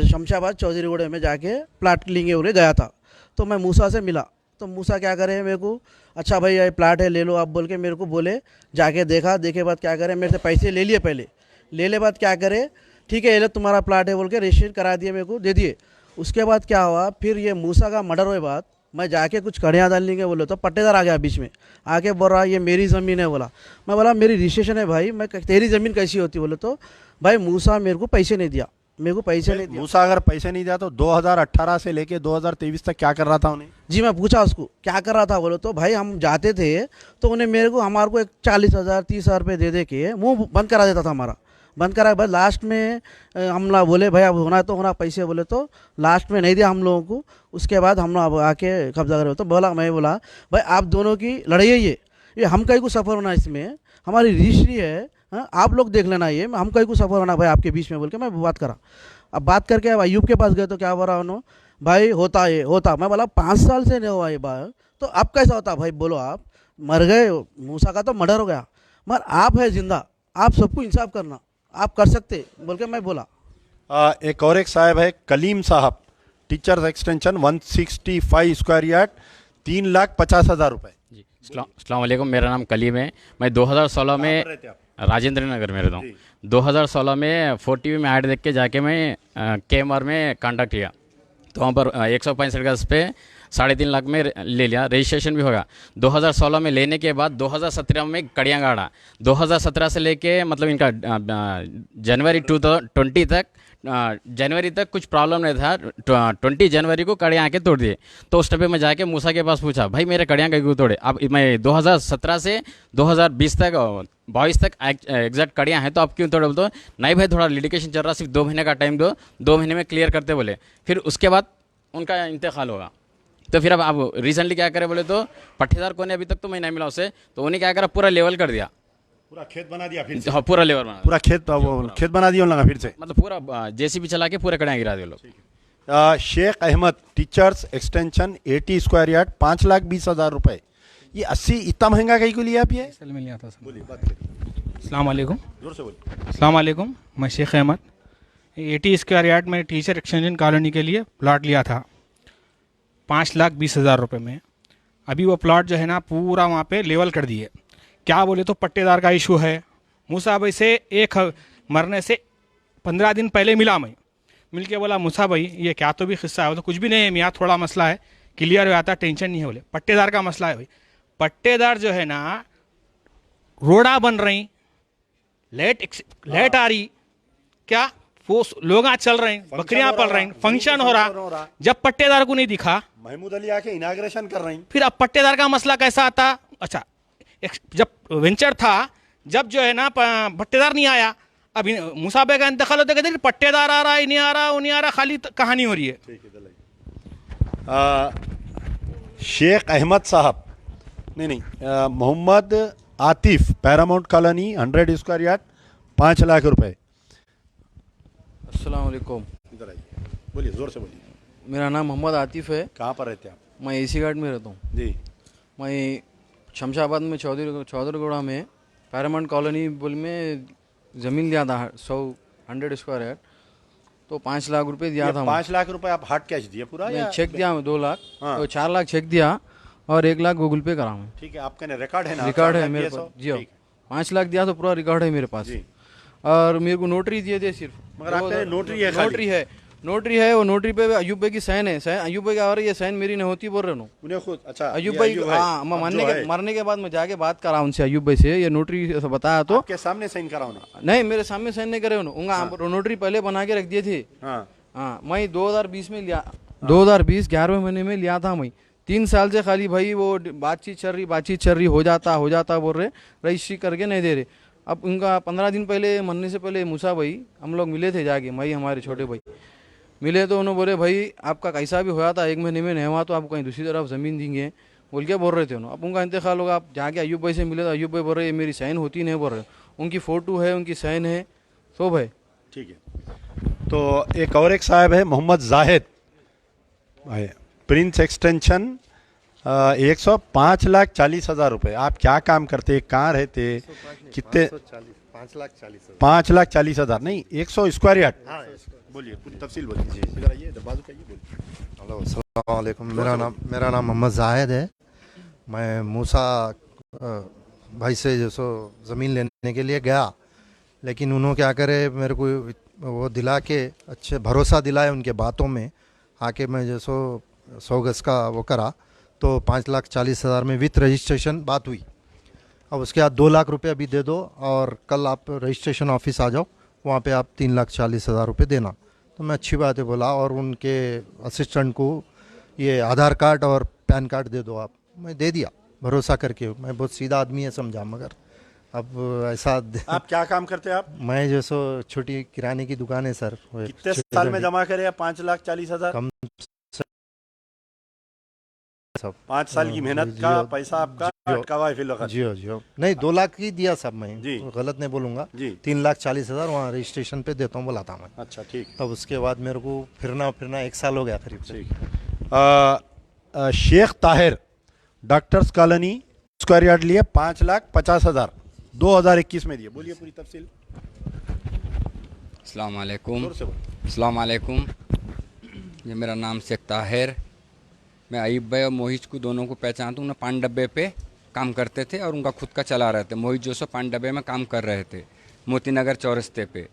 शमशाबाद चौधरीगुड़े में जाके प्लाट लेंगे बोले गया था। तो मैं मूसा से मिला, तो मूसा क्या करे मेरे को, अच्छा भाई ये प्लाट है ले लो आप बोल के मेरे को बोले। जाके देखा, देखे बाद क्या करे, मेरे से पैसे ले लिए, पहले ले ले बाद क्या करे, ठीक है ये लो तुम्हारा प्लाट है बोल के रजिस्ट्रेशन करा दिए, मेरे को दे दिए। उसके बाद क्या हुआ, फिर ये मूसा का मर्डर हुए बाद मैं जाके कुछ कड़ियाँ डालने के बोले तो पट्टेदार आ गया बीच में, आके बोल रहा ये मेरी ज़मीन है। बोला, मैं बोला मेरी रजिस्ट्रेशन है भाई, मैं तेरी ज़मीन कैसी होती? बोले तो भाई मूसा मेरे को पैसे नहीं दिया, मेरे को पैसे नहीं दिया। मूसा अगर पैसे नहीं दिया तो 2018 से लेके 2023 तक क्या कर रहा था उन्हें? जी मैं पूछा उसको क्या कर रहा था, बोले तो भाई हम जाते थे तो उन्हें मेरे को हमारे को एक 40,000 30,000 रुपये दे दे के मुँह बंद करा देता था हमारा। बंद करा के बाद लास्ट में हम ना बोले भाई अब होना तो होना पैसे, बोले तो लास्ट में नहीं दिया हम लोगों को। उसके बाद हम लोग आके कब्जा करे, तो बोला, मैं बोला भाई आप दोनों की लड़ाई है ये हम कहीं को सफ़र होना, इसमें हमारी रजिस्ट्री है, हाँ आप लोग देख लेना, ये हम कहीं को सफ़र होना भाई आपके बीच में बोल के मैं बात करा। अब बात करके अब अय्यूब के पास गए तो क्या बोला उन्होंने, भाई होता ये होता। मैं बोला 5 साल से नहीं हुआ ये बात, तो अब कैसा होता भाई? बोलो आप मर गए, मूसा का तो मर्डर हो गया, मगर आप है जिंदा, आप सबको इंसाफ करना, आप कर सकते बोल के मैं बोला। एक और एक साहब है कलीम साहब, टीचर्स एक्सटेंशन 165 स्क्वायर यार्ड 3,50,000 रुपये। जी अस्सलाम वालेकुम, मेरा नाम कलीम है। मैं 2016 में राजेंद्र नगर में रहता हूँ। 2016 में 40 में ऐड देख के जाके मैं KMR में कांटेक्ट किया, तो वहाँ पर 165 गज पे 3.5 लाख में ले लिया, रजिस्ट्रेशन भी होगा। 2016 में लेने के बाद 2017 में कड़ियाँ गाड़ा, 2017 से लेके मतलब इनका जनवरी 2020 तक, जनवरी तक कुछ प्रॉब्लम नहीं था। 20 जनवरी को कड़ियाँ आके तोड़ दिए। तो उस टाइम पे मैं जाके मूसा के पास पूछा, भाई मेरे कड़ियाँ क्यों तोड़े? अब मैं 2017 से 2020 तक 22 तक एग्जैक्ट कड़ियाँ हैं, तो आप क्यों तोड़े? बोलते नहीं भाई थोड़ा लिटिगेशन चल रहा, सिर्फ 2 महीने का टाइम दो, 2 महीने में क्लियर करते बोले, फिर उसके बाद उनका इंतकाल होगा। तो फिर अब रिसेंटली क्या करे बोले तो पट्टेदार को ने अभी तक तो मैं नहीं मिला उसे, तो उन्हें क्या करा, पूरा लेवल कर दिया, पूरा खेत बना दिया फिर से? हाँ पूरा लेवल बना, पूरा खेत बना दिया उन लोगों ने फिर से, मतलब पूरा JCB चला के पूरे कड़ियाँ गिरा दिए लोग। Sheikh Ahmed teachers extension 80 square yard 5,20,000 रुपये। ये 80 इतना महंगा कहीं को लिया आप? ये मिल लिया था सर। बोलिए, बात करिए, अस्सलाम वालेकुम। जोर से बोलिए। अस्सलाम वालेकुम, मैं शेख अहमद। 80 स्क्वायर यार्ड में टीचर एक्सटेंशन कॉलोनी के लिए प्लॉट लिया था 5,20,000 रुपये में। अभी वो प्लॉट जो है ना पूरा वहाँ पे लेवल कर दिए। क्या बोले तो पट्टेदार का इशू है। मूसा भाई से मरने से 15 दिन पहले मिला, मैं मिल के बोला मूसा भाई ये क्या तो भी किस्सा है? तो कुछ भी नहीं है मियाँ, थोड़ा मसला है, क्लियर हो जाता, टेंशन नहीं है। बोले पट्टेदार का मसला है भाई, पट्टेदार जो है ना रोड़ा बन रही, लेट आ रही, क्या वो लोग आज चल रहे हैं, बकरियां पल रही, फंक्शन हो रहा, जब पट्टेदार को नहीं दिखा, महमूद अली आके इनाग्रेशन कर रही, फिर अब पट्टेदार का मसला कैसा आता? अच्छा जब वेंचर था, जब जो है ना पट्टेदार नहीं आया, अब मूसा भाई का इंतकाल होते कहते पट्टेदार आ रहा है, नहीं आ रहा, वो नहीं आ रहा, खाली कहानी हो रही है। शेख अहमद साहब, नहीं Mohammad Atif paramount colony 100 square yard 5 lakh रुपए। अस्सलाम वालेकुम। इधर आइए, बोलिए, जोर से बोलिए। मेरा नाम मोहम्मद आतिफ है। कहाँ पर रहते हैं आप? मैं AC गार्ड में रहता हूँ जी। मैं शमशाबाद में चौधरीगुड़ा में पैरामाउंट कॉलोनी बोल में ज़मीन लिया था 100 स्क्वायर यार्ड, तो 5 लाख रुपए दिया था। 5 लाख रुपए आप हार्ड कैश दिए पूरा या चेक दिया? 2 लाख, हाँ। तो 4 लाख चेक दिया और 1 लाख गूगल पे करा मैं। ठीक है, आपका रिकॉर्ड है ना? रिकॉर्ड है मेरे पास जी। 5 लाख दिया तो पूरा रिकॉर्ड है मेरे पास। और मेरे को नोटरी दिए थे सिर्फ, मगर आपके नोटरी है? नोटरी है, नोटरी है, वो नोटरी पे अयूब भाई की साइन है, साइन अयूब भाई का, और ये साइन मेरी नहीं होती बोल रहे हो उन्हें खुद अच्छा अयूब भाई। हाँ, मैं मरने के बाद मैं जाके बात करा उनसे अयूब भाई से, ये नोटरी से बताया तो आपके सामने साइन करा उन्हें? नहीं, मेरे सामने साइन नहीं करे उन्होंने, नोटरी पहले बना के रख दिए थे। हाँ, मैं 2020 में लिया, 2020 11वें महीने में लिया था मैं। 3 साल से खाली भाई वो बातचीत चल रही, हो जाता बोल रहे, रजिस्ट्री करके नहीं दे रहे। अब उनका 15 दिन पहले मरने से पहले मूसा भाई हम लोग मिले थे जाके, भाई हमारे छोटे भाई मिले तो उन्होंने बोले भाई आपका कैसा भी होया था 1 महीने में नहीं हुआ तो आपको कहीं दूसरी तरफ ज़मीन देंगे बोल के बोल रहे थे उन्होंने। अब उनका इंतकाल होगा, आप जाके अयूब भाई से मिले तो अयूब भाई बोल रहे मेरी साइन होती नहीं बोल रहे, उनकी फ़ोटो है, उनकी साइन है, सब है। ठीक है। तो एक साहब है मोहम्मद जाहिद, प्रिंस एक्सटेंशन 105,40,000 रुपये। आप क्या काम करते, कहाँ रहते, कितने? 5,40,000 नहीं, 100 स्क्वायर यार्ड। बोलिए पूरी तफसील बोलिए। इधर आइए, इधर बाजू आइए, बोलिए। हेलो, अस्सलाम वालेकुम। मेरा नाम मोहम्मद जाहिद है। मैं मूसा भाई से जो सो ज़मीन लेने के लिए गया, लेकिन उन्होंने क्या करे मेरे को वो दिला के अच्छे भरोसा दिलाए उनके बातों में आके, मैं जो सो 100 गज का वो करा तो 5,40,000 में विथ रजिस्ट्रेशन बात हुई। अब उसके बाद 2 लाख रुपये अभी दे दो और कल आप रजिस्ट्रेशन ऑफिस आ जाओ, वहाँ पे आप 3,40,000 रुपये देना। तो मैं अच्छी बात है बोला, और उनके असिस्टेंट को ये आधार कार्ड और पैन कार्ड दे दो आप। मैं दे दिया भरोसा करके, मैं बहुत सीधा आदमी है समझा, मगर अब ऐसा आप क्या काम करते हैं आप? मैं जो सो छोटी किराने की दुकान है सर। कितने साल में जमा करे 5,40,000? कम 5 साल की मेहनत का पैसा आपका अटका हुआ है फिल वक्त। जी नहीं, 2 लाख ही दिया सब, मैं जी गलत नहीं बोलूँगा जी। 3,40,000 वहाँ रजिस्ट्रेशन पे देता हूँ बोला था मैं। अच्छा, ठीक। तब उसके बाद मेरे को फिरना 1 साल हो गया करीब। ठीक। Sheikh Tahir, doctors colony, square yard लिए 5,50,000 2021 में दिए। बोलिए पूरी तफसील। अस्सलाम वालेकुम। जोर से बोलो। अस्सलाम वालेकुम। ये मेरा नाम शेख ताहिर। मैं अयूब भाई और मोहित को दोनों को पहचानता हूँ। पान डब्बे पे काम करते थे और उनका खुद का चला रहे थे। मोहित जो सो पान डब्बे में काम कर रहे थे मोती नगर चौरस्ते पे।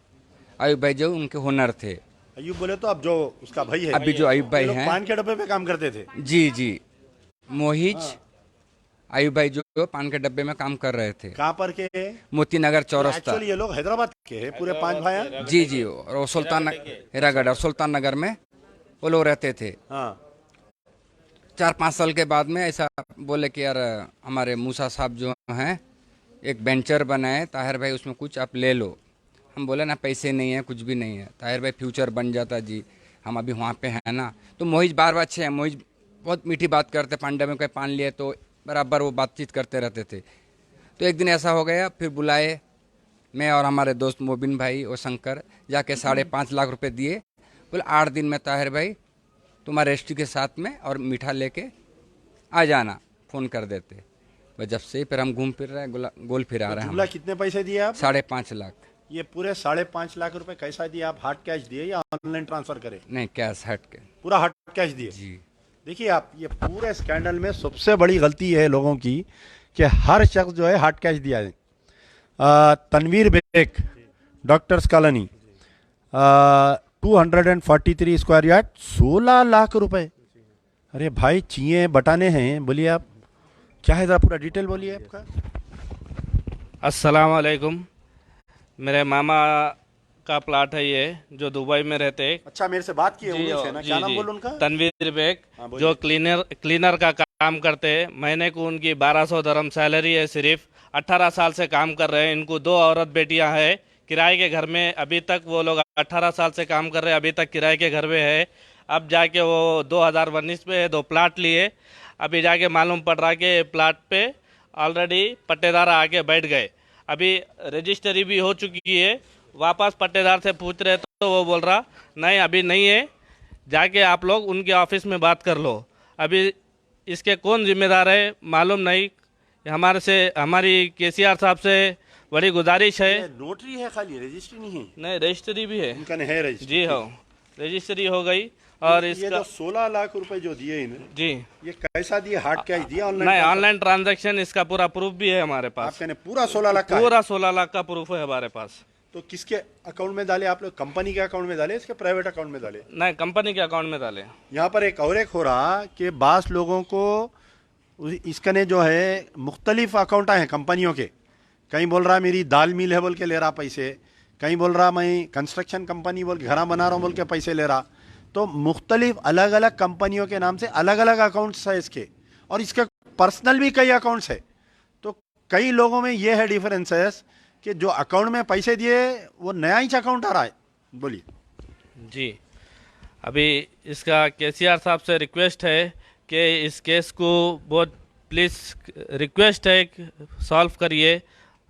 अयूब भाई जो उनके हुनर थे। अयूब बोले तो अब जो उसका भाई है, अभी जो अयूब भाई हैं, पान के डब्बे पे काम करते थे। जी मोहित अयूब भाई जो पान के डब्बे में काम कर रहे थे। कहाँ पर के? मोती नगर चौरस्ता। एक्चुअली ये लोग हैदराबाद के हैं पूरे 5 भाई। जी और सुल्तान हीरागढ़ और सुल्तान नगर में वो लोग रहते थे। 4-5 साल के बाद में ऐसा बोले कि यार हमारे मूसा साहब जो हैं एक वेंचर बनाए ताहिर भाई, उसमें कुछ आप ले लो। हम बोले ना पैसे नहीं है, कुछ भी नहीं है। ताहिर भाई फ्यूचर बन जाता जी, हम अभी वहाँ पे हैं ना। तो मोहित बार अच्छे हैं, मोहित बहुत मीठी बात करते। पांडे में कोई पान लिए तो बराबर वो बातचीत करते रहते थे। तो एक दिन ऐसा हो गया, फिर बुलाए मैं और हमारे दोस्त मोबिन भाई और शंकर, जाके 5.5 लाख रुपए दिए। बोले 8 दिन में ताहिर भाई तुम्हारे रजिस्ट्री के साथ में और मीठा लेके आ जाना, फ़ोन कर देते। बस जब से फिर हम घूम फिर रहे हैं, गोल फिर आ रहे हैं। कितने पैसे दिए आप? 5.5 लाख। ये पूरे 5.5 लाख रुपए कैसा दिया आप? हार्ड कैश दिए या ऑनलाइन ट्रांसफर करे? नहीं, कैश हट के पूरा हार्ड कैश दिए। जी। देखिए आप, ये पूरे स्कैंडल में सबसे बड़ी गलती है लोगों की कि हर शख्स जो है हार्ड कैश दिया है। Tanveer Baig, doctors colony, 243 square yard, 16 lakh रुपए। अरे भाई चिए बटाने हैं। बोलिए आप क्या है, जरा पूरा डिटेल बोलिए आपका। अस्सलाम वालेकुम। मेरे मामा का प्लाट है ये, जो दुबई में रहते हैं। अच्छा, मेरे से बात की है उनसे ना, क्या नाम बोल उनका? तनवीर बेग, जो क्लीनर का काम करते हैं। महीने को उनकी 1200 दरम सैलरी है सिर्फ। 18 साल से काम कर रहे हैं। इनको 2 औरत बेटियां हैं। किराए के घर में अभी तक वो लोग 18 साल से काम कर रहे हैं, अभी तक किराए के घर में है। अब जाके वो 2019 में 2 प्लाट लिए। अभी जाके मालूम पड़ रहा कि प्लाट पे ऑलरेडी पट्टेदार आके बैठ गए। अभी रजिस्ट्री भी हो चुकी है। वापस पट्टेदार से पूछ रहे तो वो बोल रहा नहीं अभी नहीं है, जाके आप लोग उनके ऑफिस में बात कर लो। अभी इसके कौन जिम्मेदार है मालूम नहीं। हमारी केसीआर साहब से बड़ी गुजारिश है। नोटरी है खाली, रजिस्ट्री नहीं है? नहीं, रजिस्ट्री भी है। उनका नहीं है रजिस्ट्री? जी हाँ, रजिस्ट्री हो गई। और ये जो 16 लाख रुपए जो दिए इन्हें, जी, ये कैसा दिए? हार्ड कैश दिया? ऑनलाइन? नहीं, ऑनलाइन ट्रांजैक्शन। इसका पूरा प्रूफ भी है हमारे पास। आपने पूरा 16 लाख का? पूरा 16 लाख का प्रूफ है हमारे पास। तो किसके अकाउंट में डाले आप लोग? कंपनी के अकाउंट में डाले, इसके प्राइवेट अकाउंट में डाले? नहीं, कंपनी के अकाउंट में डाले। यहाँ पर एक और एक हो रहा कि बास लोगों को इसका ने जो है मुख्तलिफ अकाउंट हैं कंपनियों के। कहीं बोल रहा मेरी दाल मिल है बोल के ले रहा पैसे, कहीं बोल रहा मैं कंस्ट्रक्शन कंपनी बोल के घर बना रहा हूँ बोल के पैसे ले रहा। तो मुख्तलिफ अलग अलग कंपनियों के नाम से अलग अलग अकाउंट्स है इसके, और इसके पर्सनल भी कई अकाउंट्स है। तो कई लोगों में ये है डिफरेंसेस कि जो अकाउंट में पैसे दिए वो नया ही अकाउंट आ रहा है। बोलिए जी, अभी इसका केसीआर साहब से रिक्वेस्ट है कि इस केस को बहुत प्लीज़ रिक्वेस्ट है सॉल्व करिए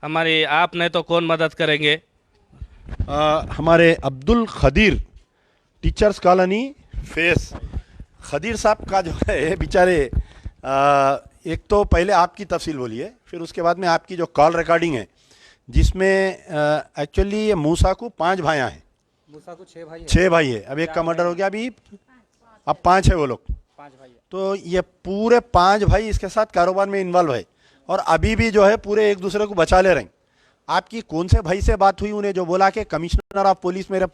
हमारी, आप नहीं तो कौन मदद करेंगे। हमारे Abdul Khadir teachers colony face Khadir साहब का जो है बेचारे, एक तो पहले आपकी तफसील बोलिए, फिर उसके बाद में आपकी जो कॉल रिकॉर्डिंग है जिसमें एक्चुअली ये मूसा को 5 भाइयाँ हैं। मूसा को 6 भाई है। 6 भाई है, अब एक का मर्डर हो गया, अभी अब 5 है वो लोग। 5 भाई है। तो ये पूरे 5 भाई इसके साथ कारोबार में इन्वॉल्व है और अभी भी जो है पूरे एक दूसरे को बचा ले रहे हैं। आपकी कौन से भाई से बात हुई उन्हें जो बोला कि कमिश्नर ऑफ पुलिस मेरे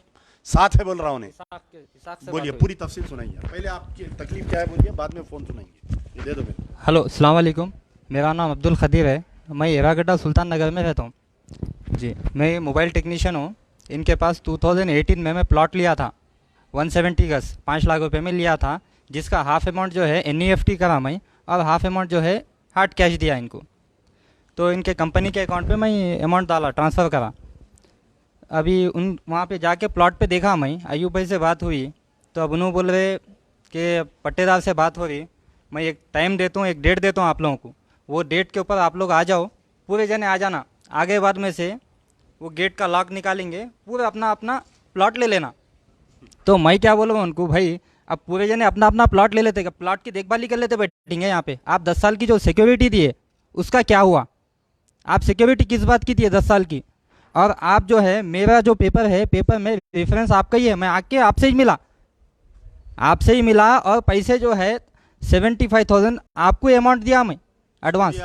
साथ है बोल रहा उन्हें? बोलिए, पूरी तफसील सुनाइए। पहले आपकी तकलीफ क्या है बोलिए, बाद में फ़ोन सुनाएंगे। ये दे दो मेरे। हेलो, अस्सलाम वालेकुम। मेरा नाम अब्दुल खदीर है, मैं एरागड्डा सुल्तान नगर में रहता हूँ जी। मैं मोबाइल टेक्नीशियन हूँ। इनके पास 2018 में मैं प्लॉट लिया था 170 गज 5 लाख रुपए में लिया था, जिसका हाफ अमाउंट जो है NEFT करा मैं और हाफ अमाउंट जो है हार्ड कैश दिया इनको। तो इनके कंपनी के अकाउंट पे मैं अमाउंट डाला, ट्रांसफ़र करा। अभी वहाँ पे जाके प्लॉट पे देखा मैं, अयूब भाई से बात हुई तो अब उन्होंने बोल रहे कि पट्टेदार से बात हो रही, मैं एक टाइम देता हूँ, एक डेट देता हूँ आप लोगों को, वो डेट के ऊपर आप लोग आ जाओ, पूरे जने आ जाना, आगे बाद में से वो गेट का लॉक निकालेंगे, पूरे अपना अपना प्लॉट ले लेना। तो मैं क्या बोलूँ उनको, भाई अब पूरे जने अपना अपना प्लॉट ले लेते, प्लॉट की देखभाल ही कर लेते बैठेंगे यहाँ पे। आप 10 साल की जो सिक्योरिटी दिए उसका क्या हुआ? आप सिक्योरिटी किस बात की थी 10 साल की? और आप जो है, मेरा जो पेपर है, पेपर में रेफरेंस आपका ही है, मैं आके आपसे ही मिला और पैसे जो है 75,000 आपको अमाउंट दिया, मैं एडवांस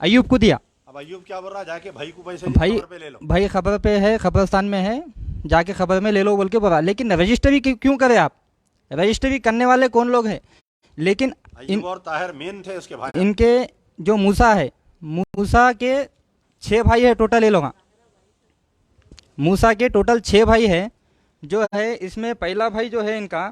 अयूब को दिया। अब अयूब क्या बोल रहा है? जाके भाई को पैसे भाई खबर पे ले लो। भाई खबर पे है, खबरस्तान में है, जाके खबर में ले लो बोल के बोला। लेकिन रजिस्ट्री क्यों करें आप? रजिस्ट्री करने वाले कौन लोग हैं? लेकिन अयूब और ताहिर मेन थे उसके भाई। इनके जो मूसा है, मूसा के 6 भाई है टोटल, ये लोग मूसा के टोटल 6 भाई है जो है। इसमें पहला भाई जो है इनका,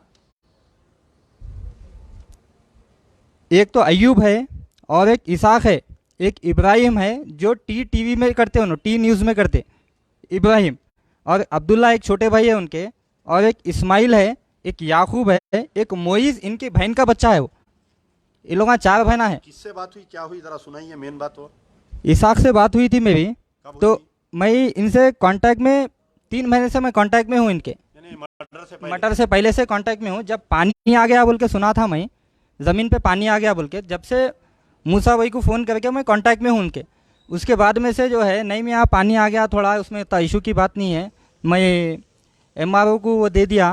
एक तो अयूब है और एक इसाक है, एक इब्राहिम है जो टीवी में करते हो, टी न्यूज़ में करते इब्राहिम, और अब्दुल्ला एक छोटे भाई है उनके, और एक इस्माइल है, एक याकूब है, एक मोइज इनकी बहन का बच्चा है। वो ये लोग 4 बहना है। किससे बात हुई, क्या हुई, जरा सुनाइए मेन बात। हो इसाक से बात हुई थी मेरी, तो मैं इनसे कांटेक्ट में 3 महीने से मैं कांटेक्ट में हूँ, इनके मर्डर से पहले से कांटेक्ट में हूँ। जब पानी आ गया बोल के सुना था मैं, ज़मीन पे पानी आ गया बोल के, जब से मूसा भाई को फ़ोन करके मैं कांटेक्ट में हूँ उनके। उसके बाद में से जो है, नहीं मैं यहाँ पानी आ गया थोड़ा, उसमें इतना इशू की बात नहीं है, मैं MRO को वो दे दिया,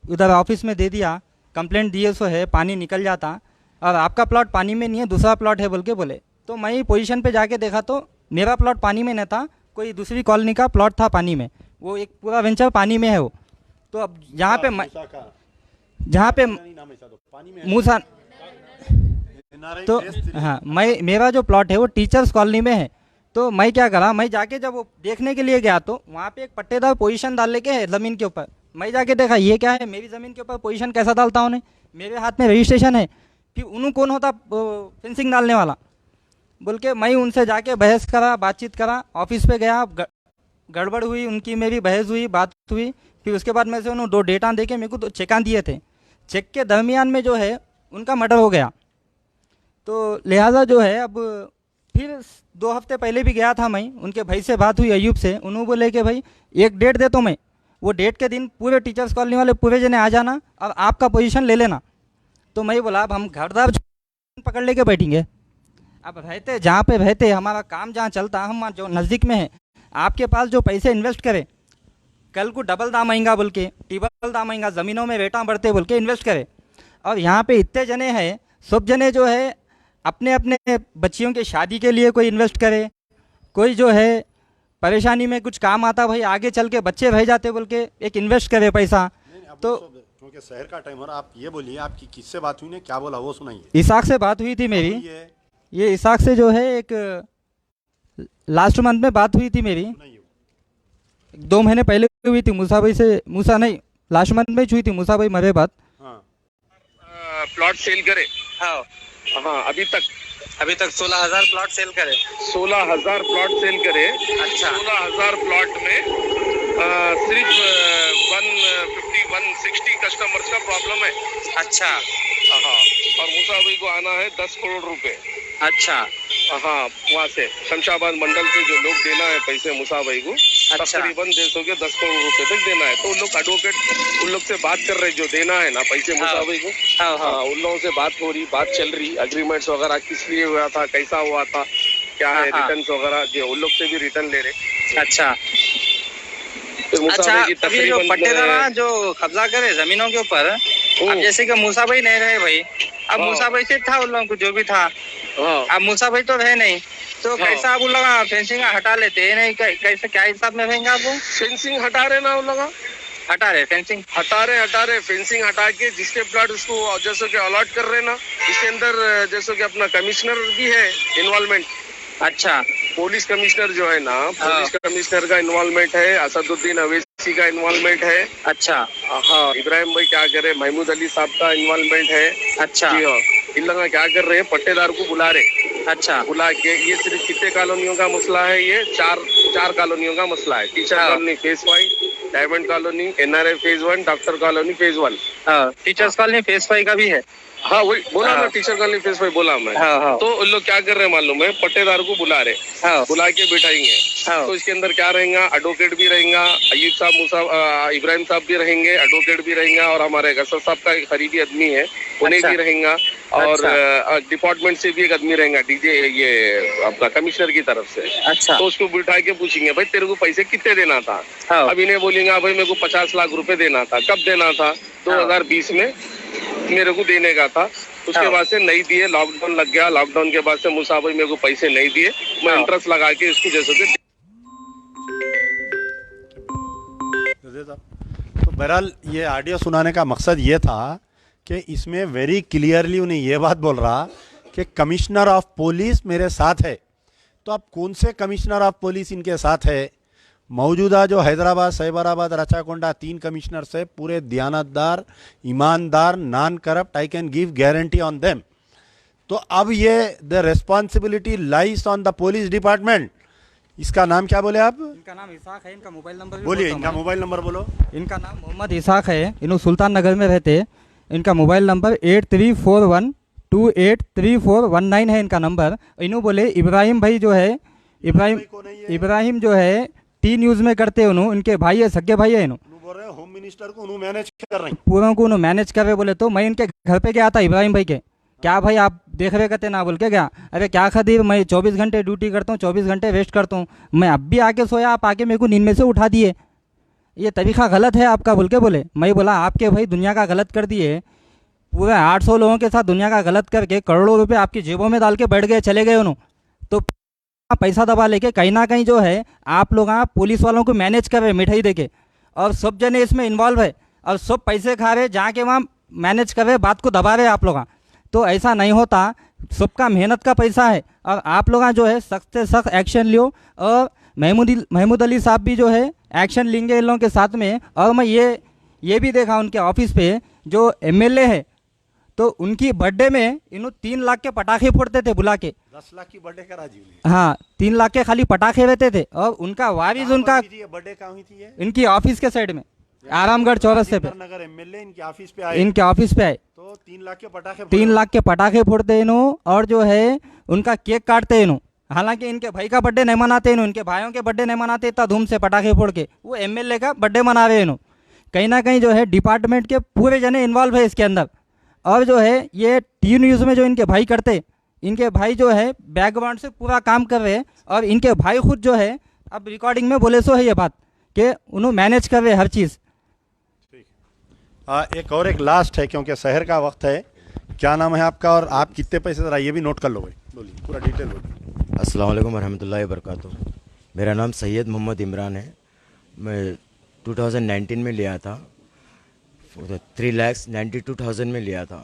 उधर ऑफिस में दे दिया, कंप्लेंट दिए सो है, पानी निकल जाता, और आपका प्लॉट पानी में नहीं है, दूसरा प्लॉट है बोल के बोले। तो मैं पोजीशन पे जाके देखा तो मेरा प्लॉट पानी में नहीं था, कोई दूसरी कॉलोनी का प्लॉट था पानी में, वो एक पूरा वेंचर पानी में है वो। तो अब यहाँ पे जहाँ पे मूसा, तो हाँ, मेरा जो प्लॉट है वो टीचर्स कॉलोनी में है। तो मैं क्या करा, मैं जाके जब वो देखने के लिए गया तो वहाँ पे एक पट्टेदार पोजीशन डालने के है ज़मीन के ऊपर। मैं जाके देखा ये क्या है, मेरी ज़मीन के ऊपर पोजीशन कैसा डालता उन्हें, मेरे हाथ में रजिस्ट्रेशन है, फिर उन्होंने कौन होता फेंसिंग डालने वाला बोल के। मैं उनसे जाके बहस करा, बातचीत करा, ऑफिस पे गया, गड़बड़ हुई, उनकी मेरी बहस हुई, बात हुई। फिर उसके बाद में से उन्होंने 2 डेटा दे के मेरे को 2 चेक दिए थे। चेक के दरमियान में जो है उनका मर्डर हो गया। तो लिहाजा जो है, अब फिर 2 हफ्ते पहले भी गया था मैं, उनके भाई से बात हुई अयूब से, उन्होंने बोले कि भाई एक डेट दे तो मैं, वो डेट के दिन पूरे टीचर्स कॉलोनी वाले पूरे जने आ जाना और आपका पोजीशन ले लेना। तो मैं बोला अब हम घरदार पकड़ लेके बैठेंगे, अब रहते जहाँ पे रहते, हमारा काम जहाँ चलता, हम जो नज़दीक में है, आपके पास जो पैसे इन्वेस्ट करे, कल को डबल दाम आएगा बोल के, ट्रिपल दाम आएगा, ज़मीनों में रेटा बढ़ते बोल के इन्वेस्ट करे। और यहाँ पे इतने जने हैं, सब जने जो है अपने अपने बच्चियों के शादी के लिए कोई इन्वेस्ट करे, कोई जो है परेशानी में कुछ काम आता भाई, आगे चल के बच्चे रह जाते बोल के एक इन्वेस्ट करे पैसा। तो क्योंकि शहर का टाइम हो रहा, आप ये बोलिए आपकी किससे बात हुई ने, क्या बोला वो सुनाइए। इसाक से बात हुई थी मेरी, ये इसाक से जो है एक लास्ट मंथ में बात हुई थी मेरी, 2 महीने पहले हुई थी मूसा भाई से। मूसा नहीं, लास्ट मंथ में हुई थी मूसा भाई मरे बात। प्लॉट सेल करे। हाँ हाँ, अभी तक 16,000 प्लॉट सेल करे। 16,000 प्लॉट सेल करे। अच्छा, 16,000 प्लॉट में सिर्फ 150-160 कस्टमर्स का प्रॉब्लम है। अच्छा हाँ, और मूसा भाई को आना है 10 करोड़ रुपए। अच्छा हाँ, वहाँ से शमशाबाद मंडल से जो लोग देना है पैसे मूसा भाई को, तकरीबन 10 करोड़ रुपए तक देना है। तो उन लोग एडवोकेट उन लोग से बात कर रहे, जो देना है ना पैसे मूसा भाई को। हाँ, उन लोगों से बात हो रही, बात चल रही, एग्रीमेंट्स वगैरह किस लिए हुआ था, कैसा हुआ था, क्या है, रिटर्न वगैरह जो उन लोग से भी रिटर्न ले रहे। अच्छा, अच्छा, अभी जो पट्टेदार जो कब्जा करे जमीनों के ऊपर, अब जैसे कि मूसा भाई नहीं रहे भाई, अब मूसा भाई से था उन लोगों को जो भी था, अब मूसा भाई तो रहे नहीं, तो कैसा आप उन लोग फेंसिंग हटा लेते हैं नहीं, कैसे क्या हिसाब में रहेंगे आप? वो फेंसिंग हटा रहे ना, उन लोग हटा रहे, फेंसिंग हटा रहे फेंसिंग हटा के जिसके प्लॉट उसको जैसे कि अलॉट कर रहे ना, इसके अंदर जैसे कि अपना कमिश्नर भी है इन्वॉल्वमेंट। अच्छा, पुलिस कमिश्नर जो है ना, पुलिस कमिश्नर का इन्वॉल्वमेंट है, असदुद्दीन अवैसी का इन्वॉल्वमेंट है। अच्छा हाँ, इब्राहिम भाई क्या कर रहे, महमूद अली साहब का इन्वॉल्वमेंट है। अच्छा जी हाँ, इन लोग क्या कर रहे हैं, पट्टेदार को बुला रहे। अच्छा, बुला के ये सिर्फ कितने कॉलोनियों का मसला है, ये चार कॉलोनियों का मसला है। Teacher colony phase 5, diamond colony, NRI phase 1, doctor colony phase 1। Teachers colony phase 5 का भी है। हाँ वही बोला ना, टीचर कॉलोनी फेज 5 बोला मैं। तो उन लोग क्या कर रहे हैं मालूम है, पट्टेदार को बुला रहे, बुला के बिठाएंगे। तो इसके अंदर क्या रहेगा, एडवोकेट भी रहेगा, अयूब साहब, मूसा इब्राहिम साहब भी रहेंगे, एडवोकेट भी रहेगा, और हमारे गसर साहब का करीबी आदमी है उन्हें भी रहेगा, और डिपार्टमेंट से भी एक आदमी रहेगा, डीजे ये आपका कमिश्नर की तरफ से। अच्छा, तो उसको बिठा के पूछेंगे भाई तेरे को पैसे कितने देना था। अब इन्हें बोलेंगे भाई मेरे को 50 लाख रुपए देना था। कब देना था? 2020 में मेरे को देने का था, उसके बाद से नहीं दिए, लॉकडाउन लग गया, लॉकडाउन के बाद से मूसा भाई मेरे को पैसे नहीं दिए, मैं इंटरेस्ट लगा के इसको जैसे तो बहरहाल ये ऑडियो सुनाने का मकसद ये था कि इसमें वेरी क्लियरली उन्हें ये बात बोल रहा कि कमिश्नर ऑफ पुलिस मेरे साथ है। तो अब कौन से कमिश्नर ऑफ पुलिस इनके साथ है? मौजूदा जो हैदराबाद, साइबराबाद, रचाकोंडा 3 कमिश्नर से पूरे दयानतदार, ईमानदार, non corrupt, I can give guarantee on them. तो अब ये the responsibility lies on the police department. इसका नाम क्या बोले आप? इनका नाम इसाक है, इनका मोबाइल नंबर बोलिए, इनका मोबाइल नंबर बोलो। इनका नाम मोहम्मद इसाक है, इन्हों सुल्तान नगर में रहते। इनका मोबाइल नंबर 8341283419 है इनका नंबर। इन्हों बोले इब्राहिम भाई जो है, इब्राहिम जो है टी न्यूज़ में करते उन्होंने, इनके भाई है, सगे भाई है। बोल रहे होम मिनिस्टर को उन्होंने मैनेज कर रहे हैं, पूरों को उन्होंने मैनेज कर रहे। बोले तो मैं इनके घर पे गया था इब्राहिम भाई के, क्या भाई आप देख रहे करते ना बोल के गया। अरे क्या खदीर, मैं 24 घंटे ड्यूटी करता हूँ, 24 घंटे रेस्ट करता हूँ, मैं अब भी आके सोया, आप आके मेरे को नींद में से उठा दिए, ये तरीका गलत है आपका बोल के बोले। मैं बोला आपके भाई दुनिया का गलत कर दिए, पूरे 800 लोगों के साथ दुनिया का गलत करके करोड़ों रुपए आपकी जेबों में डाल के बैठ गए, चले गए उन्होंने। तो पैसा दबा लेके कहीं ना कहीं जो है आप लोग पुलिस वालों को मैनेज कर रहे मिठाई देके, और सब जने इसमें इन्वॉल्व है, और सब पैसे खा रहे, जाके वहाँ मैनेज कर रहे, बात को दबा रहे आप लोग। तो ऐसा नहीं होता, सबका मेहनत का पैसा है, और आप लोग जो है सख्त से सख्त एक्शन लियो। और महमूद अली साहब भी जो है एक्शन लेंगे इन लोगों के साथ में। और मैं ये भी देखा उनके ऑफिस पे जो MLA है, तो उनकी बर्थडे में इन्होंने 3 लाख के पटाखे फोड़ते थे बुला के। 10 लाख की बर्थडे करा जी। हाँ, 3 लाख के खाली पटाखे रहते थे। और उनका वारिस उनका बर्थडे कहाँ हुई थी? इनकी ऑफिस के साइड में, आरामगढ़ चौरस्ते पे, नगर MLA इनके ऑफिस पे आए। इनके ऑफिस पे आए तो 3 लाख के पटाखे, 3 लाख के पटाखे फोड़ते इन्हों, और जो है उनका केक काटते इन्हों। हालांकि इनके भाई का बर्थडे नहीं मनाते इन्हों, इनके भाइयों के बर्थडे नहीं मनाते इतना धूम से पटाखे फोड़ के, वो MLA का बर्थडे मना रहे इन्हों। कहीं ना कहीं जो है डिपार्टमेंट के पूरे जने इन्वॉल्व है इसके अंदर। और जो है ये टी न्यूज़ में जो इनके भाई करते, इनके भाई जो है बैकग्राउंड से पूरा काम कर रहे हैं, और इनके भाई खुद जो है अब रिकॉर्डिंग में बोले सो है ये बात कि उन्होंने मैनेज कर रहे हर चीज़। एक और एक लास्ट है क्योंकि शहर का वक्त है। क्या नाम है आपका और आप कितने पैसे, जरा ये भी नोट कर लो भाई, बोलिए पूरा डिटेल बोलिए। अस्सलाम वालेकुम रहमतुल्लाहि वबरकातुहू। मेरा नाम सैयद मोहम्मद इमरान है। मैं 2019 में लिया था, 3,92,000 में लिया था।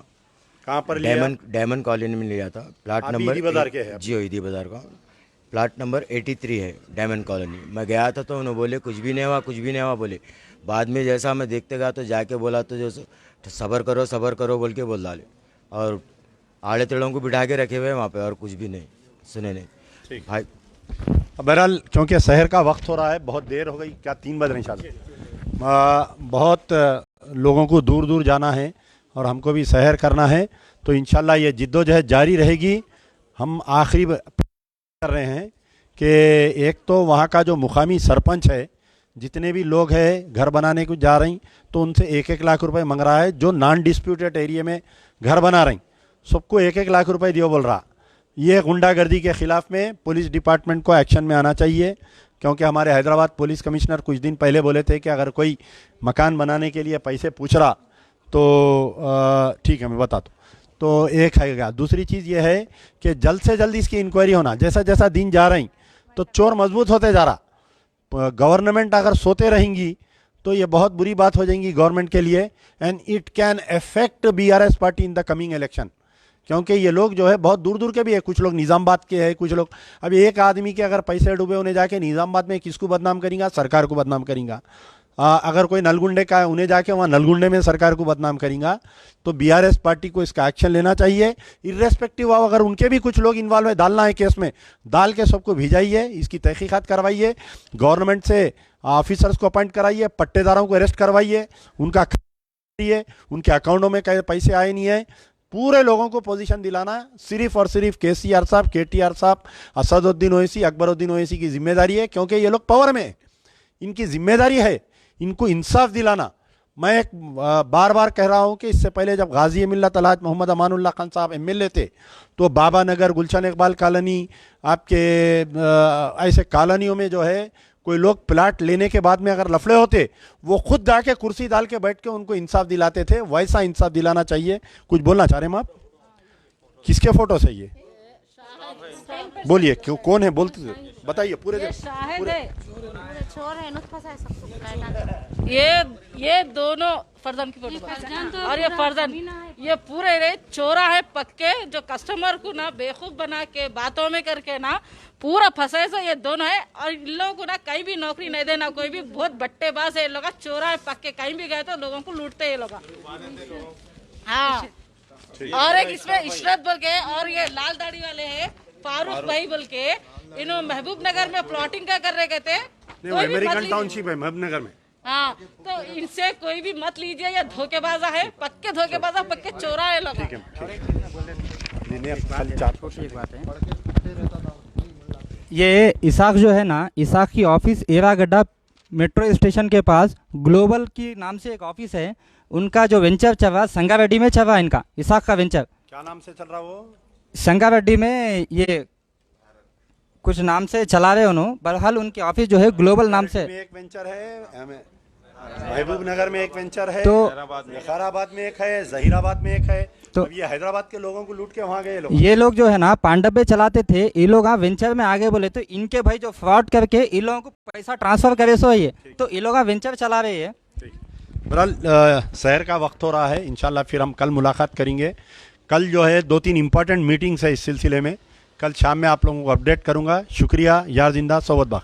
कहाँ पर लिया? डायमंड कॉलोनी में लिया था। प्लाट आप नंबर ईदी बाजार के हैं? जी ईदी बाजार का प्लाट नंबर 83 है डायमंड कॉलोनी। मैं गया था तो उन्होंने बोले कुछ भी नहीं हुआ, कुछ भी नहीं हुआ बोले। बाद में जैसा मैं देखते गया तो जाके बोला तो जो सब्र करो बोल के बोल डाले, और आड़े टेढ़ों को बिठा के रखे हुए वहाँ पे, और कुछ भी नहीं सुने नहीं भाई। बहरहाल क्योंकि शहर का वक्त हो रहा है, बहुत देर हो गई, क्या 3 बज रहे हैं शायद। बहुत लोगों को दूर दूर जाना है और हमको भी सैर करना है, तो इंशाल्लाह ये जिद्दोजहद जारी रहेगी। हम आखिरी कर रहे हैं कि एक तो वहाँ का जो मुकामी सरपंच है, जितने भी लोग हैं घर बनाने को जा रही तो उनसे 1-1 लाख रुपए मांग रहा है। जो नॉन डिस्प्यूटेड एरिया में घर बना रही सबको 1-1 लाख रुपए दियो बोल रहा। ये गुंडागर्दी के ख़िलाफ़ में पुलिस डिपार्टमेंट को एक्शन में आना चाहिए, क्योंकि हमारे हैदराबाद पुलिस कमिश्नर कुछ दिन पहले बोले थे कि अगर कोई मकान बनाने के लिए पैसे पूछ रहा तो ठीक है मैं बता दूँ। तो एक है। दूसरी चीज़ ये है कि जल्द से जल्द इसकी इंक्वायरी होना। जैसा जैसा दिन जा रही तो चोर मजबूत होते जा रहा। गवर्नमेंट अगर सोते रहेंगी तो ये बहुत बुरी बात हो जाएगी गवर्नमेंट के लिए, and it can affect BRS party in the coming election. क्योंकि ये लोग जो है बहुत दूर दूर के भी है, कुछ लोग निज़ामाबाद के हैं, कुछ लोग। अब एक आदमी के अगर पैसे डूबे उन्हें जाके निज़ामाबाद में किसको बदनाम करेंगे? सरकार को बदनाम करेंगे। अगर कोई नलगुंडे का है उन्हें जाके वहाँ नलगुंडे में सरकार को बदनाम करेंगे। तो BRS पार्टी को इसका एक्शन लेना चाहिए, इर्रेस्पेक्टिव ऑफ अगर उनके भी कुछ लोग इन्वॉल्व है, डालना है केस में, डाल के सबको भेजाइए, इसकी तहकीकात करवाइए, गवर्नमेंट से ऑफिसर्स को अपॉइंट कराइए, पट्टेदारों को अरेस्ट करवाइए, उनका उनके अकाउंटों में कई पैसे आए नहीं है। पूरे लोगों को पोजीशन दिलाना सिर्फ और सिर्फ KCR साहब, KTR साहब, असदुद्दीन ओवैसी, अकबरुद्दीन ओवैसी की जिम्मेदारी है, क्योंकि ये लोग पावर में है, इनकी जिम्मेदारी है इनको इंसाफ दिलाना। मैं एक बार बार कह रहा हूँ कि इससे पहले जब गाजी मिल्लत अलहाज मोहम्मद अमानुल्लाह खान साहब MLA थे तो बाबा नगर, गुलशन इकबाल कॉलोनी, आपके ऐसे कॉलोनियों में जो है कोई लोग प्लाट लेने के बाद में अगर लफड़े होते वो खुद जाके कुर्सी डाल के बैठ के उनको इंसाफ दिलाते थे। वैसा इंसाफ दिलाना चाहिए। कुछ बोलना चाह रहे हैं आप? किसके फोटो से ये बोलिए, क्यों, कौन है? बोलते बताइए पूरे चोर है। ये दोनों फर्जन की फोटो और ये फर्जन, ये पूरे चोरा है पक्के, जो कस्टमर को ना बेवकूफ बना के बातों में करके ना पूरा फंसे। से ये दोनों है, और इन लोगों को ना कहीं भी नौकरी नहीं देना, कोई भी बहुत बट्टेबाज है ये लोग, चोरा है पक्के, कहीं भी गए तो लोगों को लूटते हैं ये लोग। हाँ, और एक इसमें इशरत बोल के, और ये लाल दाढ़ी वाले है फारूक भाई बोल के, इन्होंने महबूब नगर में प्लॉटिंग का कर रहे थे। अमेरिकन टाउनशिप है महबूब नगर में। हाँ, तो इनसे कोई भी मत लीजिए, ये धोखेबाजा है, पक्के धोखेबाजा, पक्के चोरा है लोग। ये इसाक जो है ना, इसाक की ऑफिस एरागड्डा मेट्रो स्टेशन के पास ग्लोबल की नाम से एक ऑफिस है। उनका जो वेंचर चल रहा संगारेड्डी में चल रहा है, इनका इसाक का वेंचर। क्या नाम से चल रहा वो? संगारेड्डी में ये कुछ नाम से चला रहे उन्होंने। बहरहाल उनकी ऑफिस जो है ग्लोबल नाम से। एक वेंचर है, महबूब नगर में एक वेंचर है, तो खैराबाद में एक है, जहीराबाद में एक है। तो अब ये हैदराबाद के लोगों को लूट के वहाँ गए लोग। ये लोग जो है ना पांडव चलाते थे, ये लोग वेंचर में आगे बोले तो इनके भाई जो फ्रॉड करके इन लोगों को पैसा ट्रांसफर करे सो ये, तो ये लोग वेंचर चला रहे हैं। बहरहाल शहर का वक्त हो रहा है, इंशाल्लाह फिर हम कल मुलाकात करेंगे। कल जो है 2-3 इंपॉर्टेंट मीटिंग्स है इस सिलसिले में, कल शाम में आप लोगों को अपडेट करूंगा। शुक्रिया। यार जिंदा, सोबत बाग।